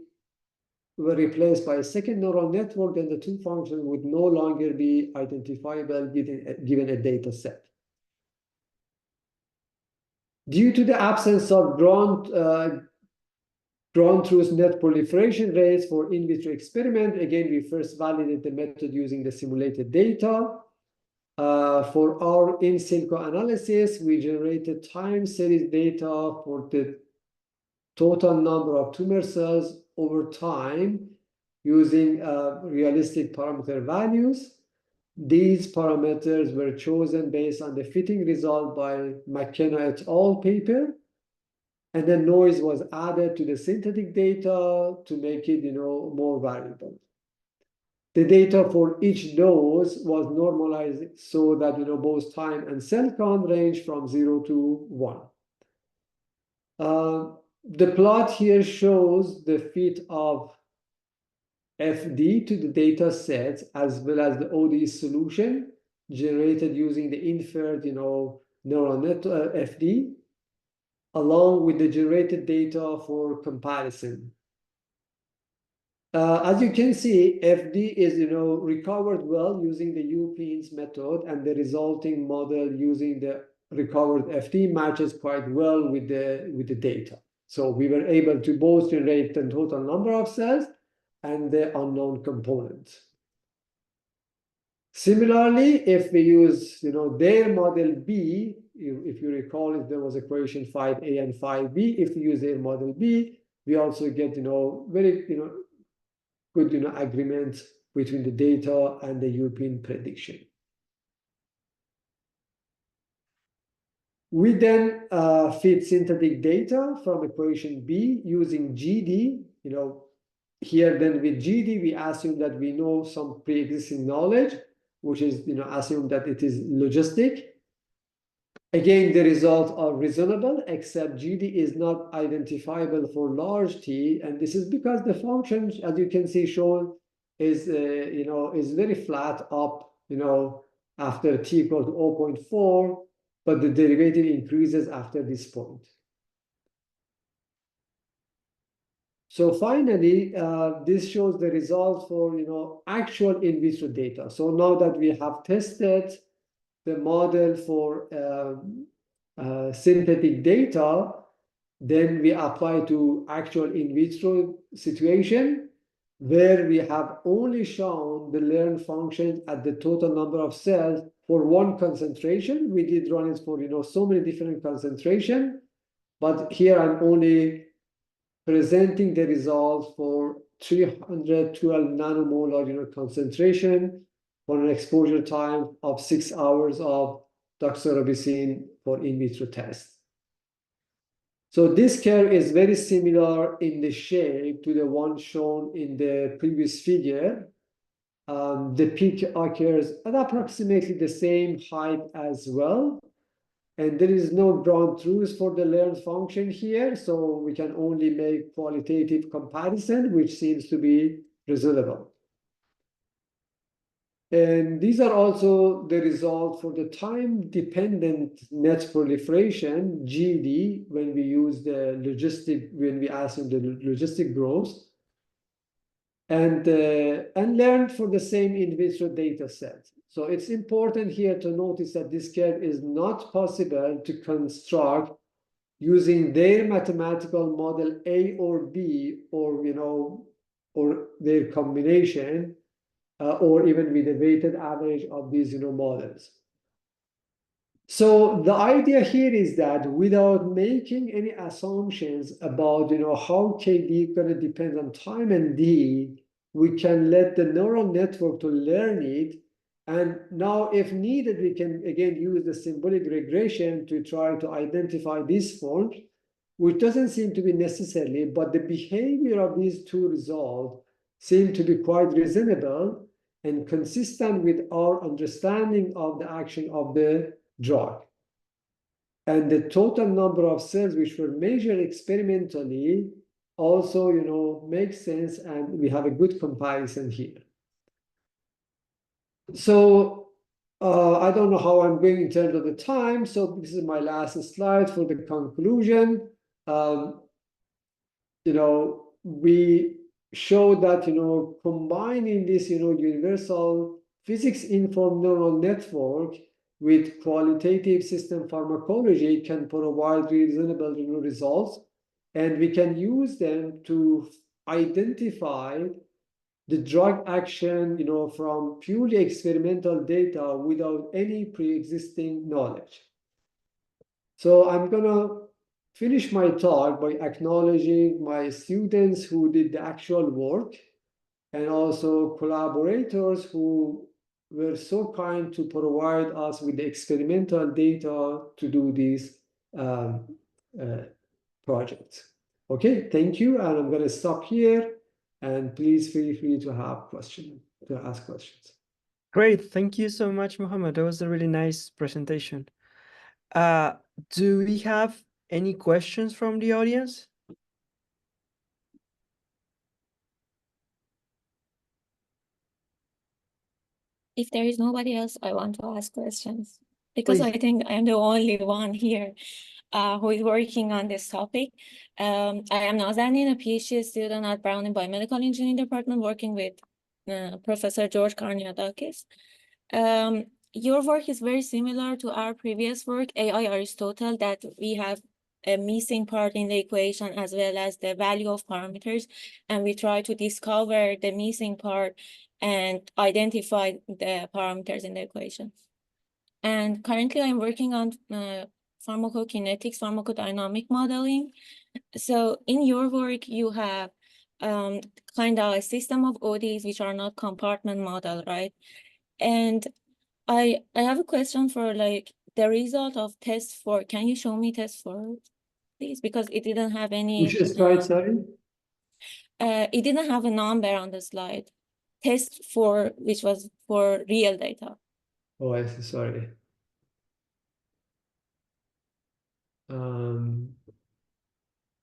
were replaced by a second neural network, then the two functions would no longer be identifiable given a data set. Due to the absence of ground truth net proliferation rates for in vitro experiment, again, we first validated the method using the simulated data. For our in silico analysis, we generated time series data for the total number of tumor cells over time using realistic parameter values. These parameters were chosen based on the fitting result by McKenna et al. Paper. And then noise was added to the synthetic data to make it, more variable. The data for each dose was normalized so that, both time and cell count range from 0 to 1. The plot here shows the fit of FD to the data set as well as the ODE solution generated using the inferred, neural net FD, along with the generated data for comparison. As you can see, FD is, recovered well using the UPINS method, and the resulting model using the recovered FD matches quite well with the data. So we were able to both generate the total number of cells and the unknown components. Similarly, if we use, their model B, if you recall, if there was equation 5A and 5B, if we use their model B, we also get, very, good, agreement between the data and the UPIN prediction. We then feed synthetic data from equation B using GD. Here then with GD, we assume that we know some pre-existing knowledge, which is, assume that it is logistic. Again, the results are reasonable, except GD is not identifiable for large T, and this is because the function, as you can see shown, is is very flat up, after T equal to 0.4, but the derivative increases after this point. So finally, this shows the results for actual in vitro data. So now that we have tested the model for synthetic data, then we apply to actual in vitro situation where we have only shown the learned function at the total number of cells for one concentration. We did run it for so many different concentration, but here I'm only presenting the results for 312 nanomolar concentration for an exposure time of 6 hours of doxorubicin for in vitro test. So this curve is very similar in the shape to the one shown in the previous figure. The peak occurs at approximately the same height as well. And there is no ground truth for the learned function here, so we can only make qualitative comparison, which seems to be reasonable. And these are also the results for the time-dependent net proliferation, GD, when we use the logistic, when we assume the logistic growth, and learned for the same in vitro data set. So it's important here to notice that this curve is not possible to construct using their mathematical model A or B, or or their combination, or even with the weighted average of these models. So the idea here is that without making any assumptions about how KD is going to depend on time and D, we can let the neural network to learn it. And now, if needed, we can again use the symbolic regression to try to identify this form, which doesn't seem to be necessary, but the behavior of these two results seem to be quite reasonable and consistent with our understanding of the action of the drug. And the total number of cells which were measured experimentally also, makes sense, and we have a good comparison here. So I don't know how I'm going in terms of the time. So this is my last slide for the conclusion. We show that, combining this, universal physics-informed neural network with qualitative system pharmacology can provide reasonable, results, and we can use them to identify the drug action, from purely experimental data without any pre-existing knowledge. So I'm gonna finish my talk by acknowledging my students who did the actual work, and also collaborators who were so kind to provide us with the experimental data to do these projects. Okay, thank you, and I'm gonna stop here. And please feel free to ask questions. Great. Thank you so much, Mohammed. That was a really nice presentation. Do we have any questions from the audience? If there is nobody else, I want to ask questions, because Please. I think I'm the only one here who is working on this topic. I am Nazanin, a PhD student at Brown in Biomedical Engineering Department, working with Professor George Karniadakis. Your work is very similar to our previous work, AI Aristotle, that we have a missing part in the equation as well as the value of parameters, and we try to discover the missing part and identify the parameters in the equation. And currently I'm working on pharmacokinetics, pharmacodynamic modeling. So in your work, you have kind of a system of ODs which are not compartment model, right? And I have a question for like the result of test 4. Can you show me test 4, please? Because it didn't have any. Which slide, sorry? It didn't have a number on the slide. Test 4, which was for real data. Oh, I see, sorry.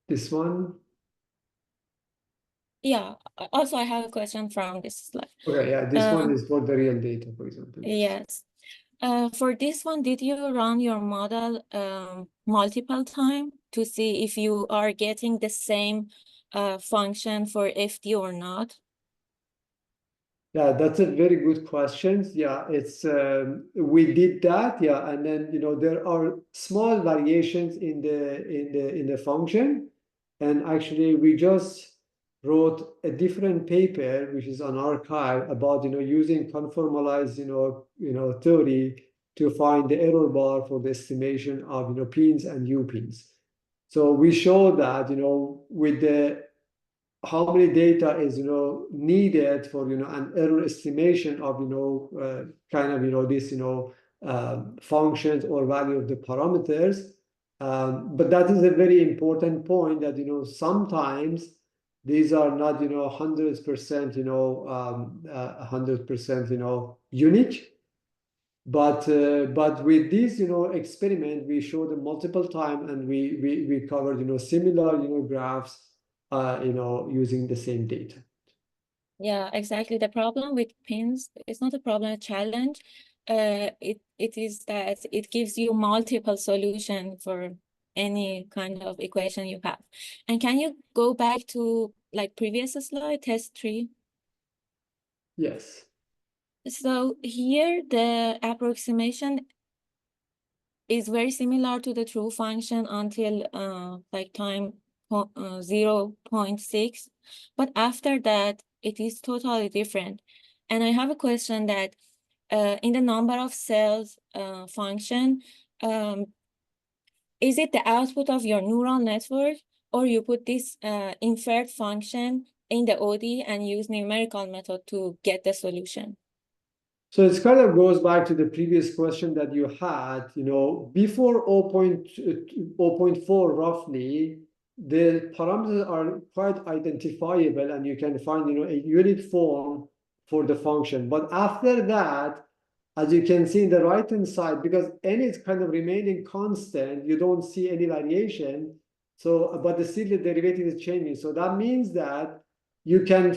This one? Yeah, also I have a question from this slide. Okay, yeah, this one is for the real data, for example. Yes. For this one, did you run your model multiple times to see if you are getting the same function for FD or not? Yeah, that's a very good question. Yeah, it's we did that. Yeah, and then there are small variations in the function, and actually we just wrote a different paper which is on arXiv about using conformalized theory to find the error bar for the estimation of pins and U-pins. So we show that with the how many data is needed for an error estimation of kind of this functions or value of the parameters, but that is a very important point that sometimes these are not 100% 100% unique, but with this experiment we showed them multiple times, and we covered similar graphs using the same data. Yeah, exactly. The problem with pins is not a problem, a challenge. It is that it gives you multiple solutions for any kind of equation you have. And can you go back to like previous slide, test 3? Yes. So here the approximation is very similar to the true function until like time 0.6, but after that it is totally different. And I have a question that in the number of cells function, is it the output of your neural network, or you put this inferred function in the OD and use numerical method to get the solution? So it kind of goes back to the previous question that you had, before 0.4 roughly, the parameters are quite identifiable, and you can find, a unit form for the function. But after that, as you can see in the right-hand side, because n is kind of remaining constant, you don't see any variation. So, but still the derivative is changing. So that means that you can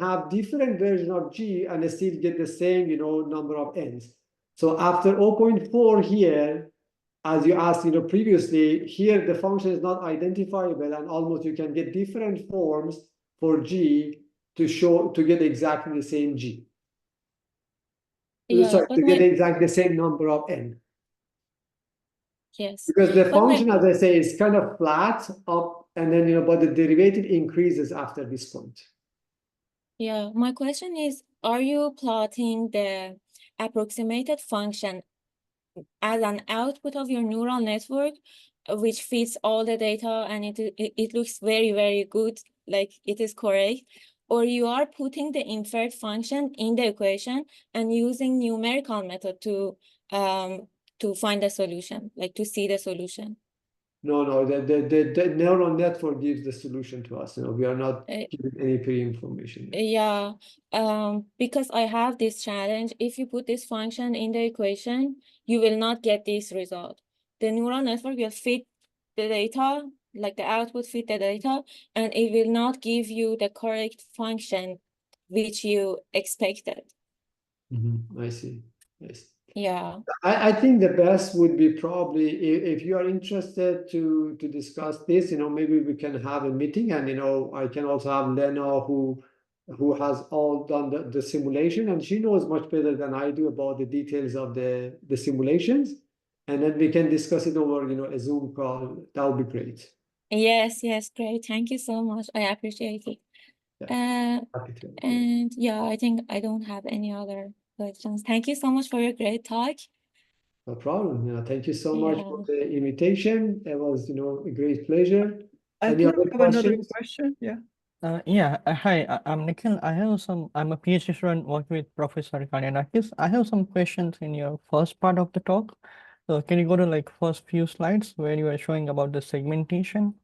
have different version of G and still get the same, number of n's. So after 0.4 here, as you asked, previously, here the function is not identifiable, and almost you can get different forms for G to get exactly the same G. Yeah, Sorry, but to get exactly the same number of n. yes, Because the but function, as I say, is kind of flat up, and then, but the derivative increases after this point. yeah, my question is, are you plotting the approximated function as an output of your neural network, which feeds all the data, and it looks very, very good, like it is correct? Or you are putting the inferred function in the equation and using numerical method to find the solution, like to see the solution? No, the neural network gives the solution to us. We are not giving any pre-information. Yeah, because I have this challenge. If you put this function in the equation, you will not get this result. The neural network will fit the data, like the output fit the data, and it will not give you the correct function which you expected. I see. Yes. Yeah. I think the best would be probably if you are interested to discuss this, maybe we can have a meeting, and I can also have Lena who has all done the simulation, and she knows much better than I do about the details of the simulations, and then we can discuss it over a Zoom call. That would be great. Yes, great. Thank you so much. I appreciate it. Happy to. And yeah, I think I don't have any other questions. Thank you so much for your great talk. No problem. Thank you so much for Yeah. the invitation. It was, a great pleasure. I Any think I other have another questions? question. Yeah. Hi, I'm Nikhil. I'm a PhD student working with Professor Kanyanakis. I have some questions in your first part of the talk. So can you go to like first few slides where you are showing about the segmentation?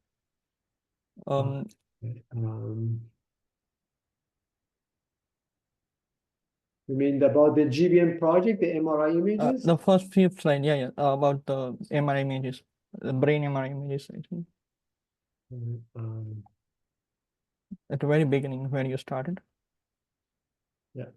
Um, You mean about the GBM project, the MRI images? The first few slides, about the MRI images, the brain MRI images, I think, at the very beginning where you started. Yeah.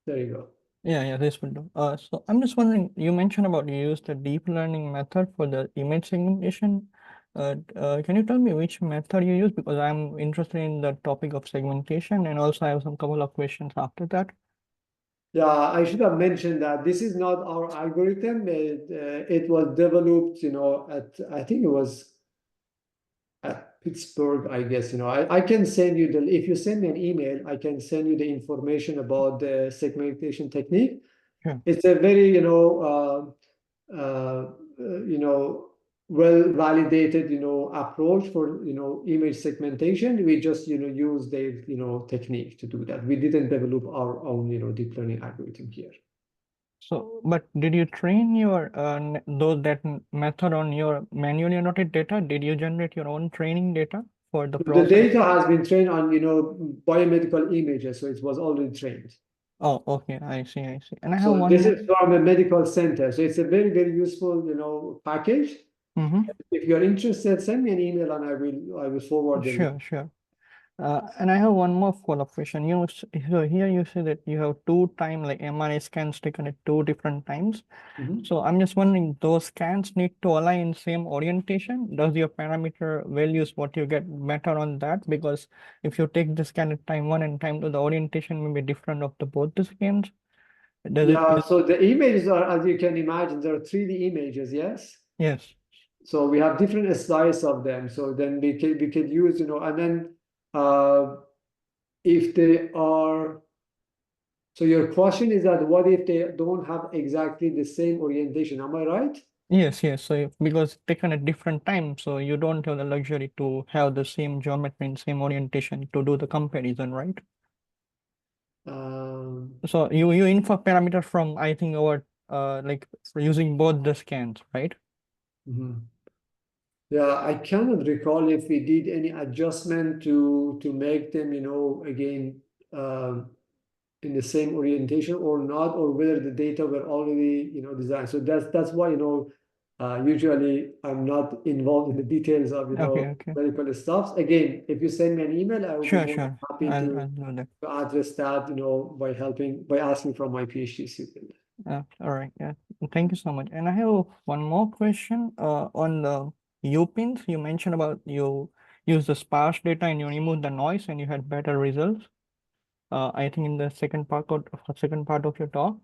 There you go. Yeah, this will do. So I'm just wondering, you mentioned about you used the deep learning method for the image segmentation. Can you tell me which method you use? Because I'm interested in the topic of segmentation, and also I have some couple of questions after that. Yeah, I should have mentioned that this is not our algorithm. It was developed, I think it was at Pittsburgh, I guess. I can send you if you send me an email, I can send you the information about the segmentation technique. Sure. It's a very, well validated, approach for, image segmentation. We just, use their, technique to do that. We didn't develop our own, deep learning algorithm here. So, but did you train your method on your manually annotated data? Did you generate your own training data for the The process? data has been trained on, biomedical images, so it was already trained. Oh, okay, I see. And I have So one this more. is from a medical center. So it's a very, very useful, package. If you're interested, send me an email and I will forward the link. Sure. And I have one more follow-up question. So here you say that you have two time like MRI scans taken at two different times. So I'm just wondering, those scans need to align in same orientation. Does your parameter values what you get better on that? Because if you take the scan at time 1 and time 2, the orientation may be different of the both the scans. So the images are, as you can imagine, there are 3D images, yes? Yes. So we have different slices of them. So then we could use, and then if they are, so your question is that what if they don't have exactly the same orientation? Am I right? Yes. So because taken at different times, so you don't have the luxury to have the same geometry and same orientation to do the comparison, right? So you infer parameter from, I think, our like using both the scans, right? Yeah, I cannot recall if we did any adjustment to make them, again, in the same orientation or not, or whether the data were already, designed. So that's why, usually I'm not involved in the details of, Okay, okay. medical stuff. Again, if you send me an email, I will be Sure, more sure. happy I'll to do that. address that, by asking from my PhD student. All right, yeah. Thank you so much. And I have one more question on the U-pins. You mentioned about you use the sparse data and you remove the noise and you had better results. I think in the second part of your talk.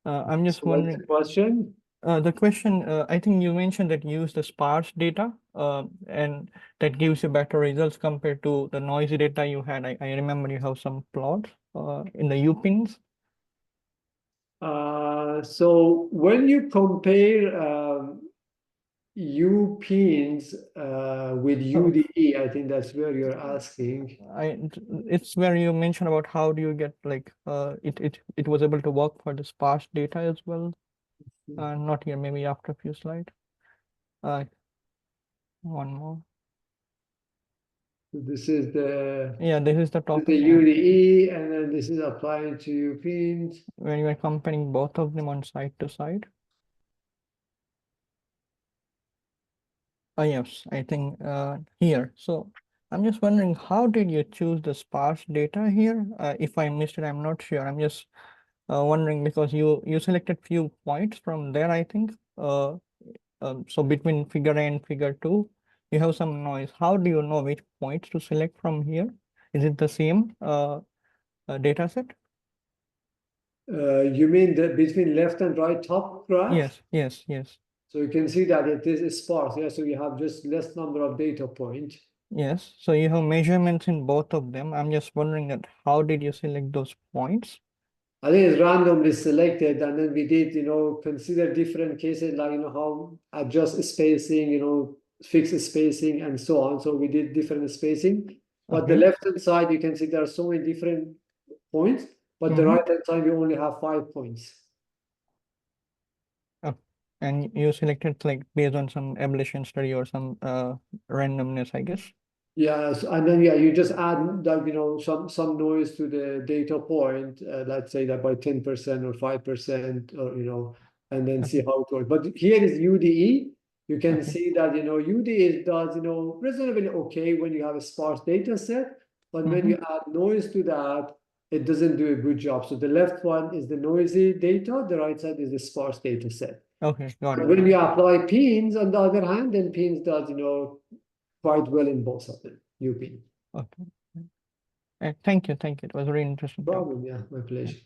I'm just So what's wondering. the question? The question, I think you mentioned that you use the sparse data and that gives you better results compared to the noisy data you had. I remember you have some plots in the U-pins. So when you compare U-pins with UDE, I think that's where you're asking. It's where you mentioned about how do you get like it was able to work for the sparse data as well. Not here, maybe after a few slides. One more. This is the This is the topic. UDE, and then this is applying to U-pins. When you are comparing both of them on side to side. Yes, I think here. So I'm just wondering, how did you choose the sparse data here? If I missed it, I'm not sure. I'm just wondering because you selected few points from there, I think. So between figure A and figure 2, you have some noise. How do you know which points to select from here? Is it the same data set? You mean between left and right top graph? Yes. So you can see that it is sparse. Yeah, so you have just less number of data points. Yes, so you have measurements in both of them. I'm just wondering that how did you select those points? I think it's randomly selected, and then we did, consider different cases, like, how adjust spacing, fix spacing, and so on. So we did different spacing. But the Okay. left-hand side, you can see there are so many different points, but the right-hand side, we only have 5 points. And you selected like based on some ablation study or some randomness, I guess. Yes, and then you just add like some noise to the data point, let's say that by 10% or 5% or and then see how it works. But here is UDE. You can see that UDE does reasonably okay when you have a sparse data set, but when you add noise to that, it doesn't do a good job. So the left one is the noisy data, the right side is the sparse data set. Okay, got it. When we apply pins, on the other hand, then pins does quite well in both of them, UP. Okay. Thank you. It was very interesting. Problem, yeah, my pleasure.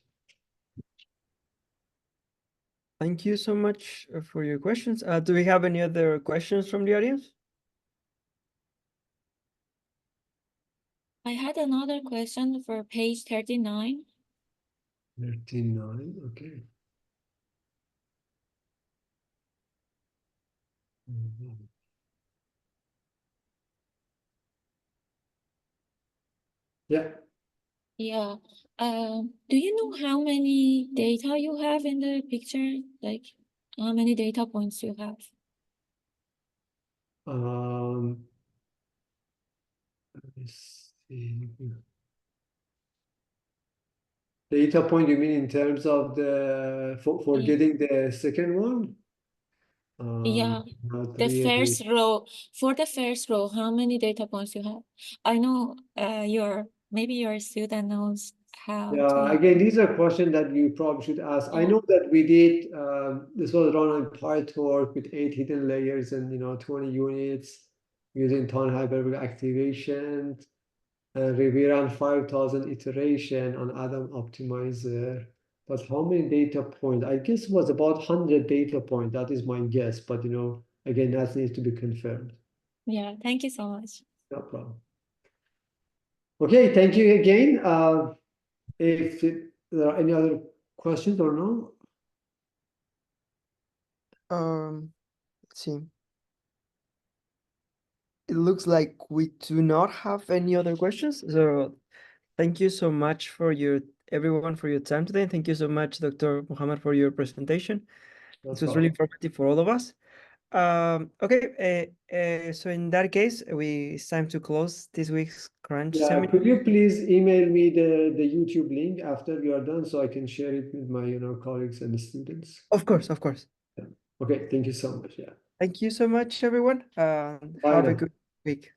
Thank you so much for your questions. Do we have any other questions from the audience? I had another question for page 39. 39, okay. Yeah. Yeah. Do you know how many data you have in the picture? Like how many data points you have? Let me see. Data point, you mean in terms of the for getting the second one? Yeah. Not The really. first row, for the first row, how many data points you have? I know maybe your student knows how to. Again, these are questions that you probably should ask. I know that we did, this was run on PyTorch with 8 hidden layers and 20 units using tunnel hyperbolic activation. And we ran 5,000 iteration on Adam Optimizer. But how many data points? I guess it was about 100 data points. That is my guess. But again, that needs to be confirmed. Yeah, thank you so much. No problem. Okay, thank you again. If there are any other questions or no? Let's see. It looks like we do not have any other questions. So thank you so much for everyone for your time today. Thank you so much, Dr. Mohammad, for your presentation. This was really informative for all of us. Okay. So in that case, it's time to close this week's Crunch Yeah, seminar. could you please email me the YouTube link after you are done so I can share it with my colleagues and the students? Of course, of course. Okay, thank you so much. Yeah. Thank you so much, everyone. Bye Have a now. good week.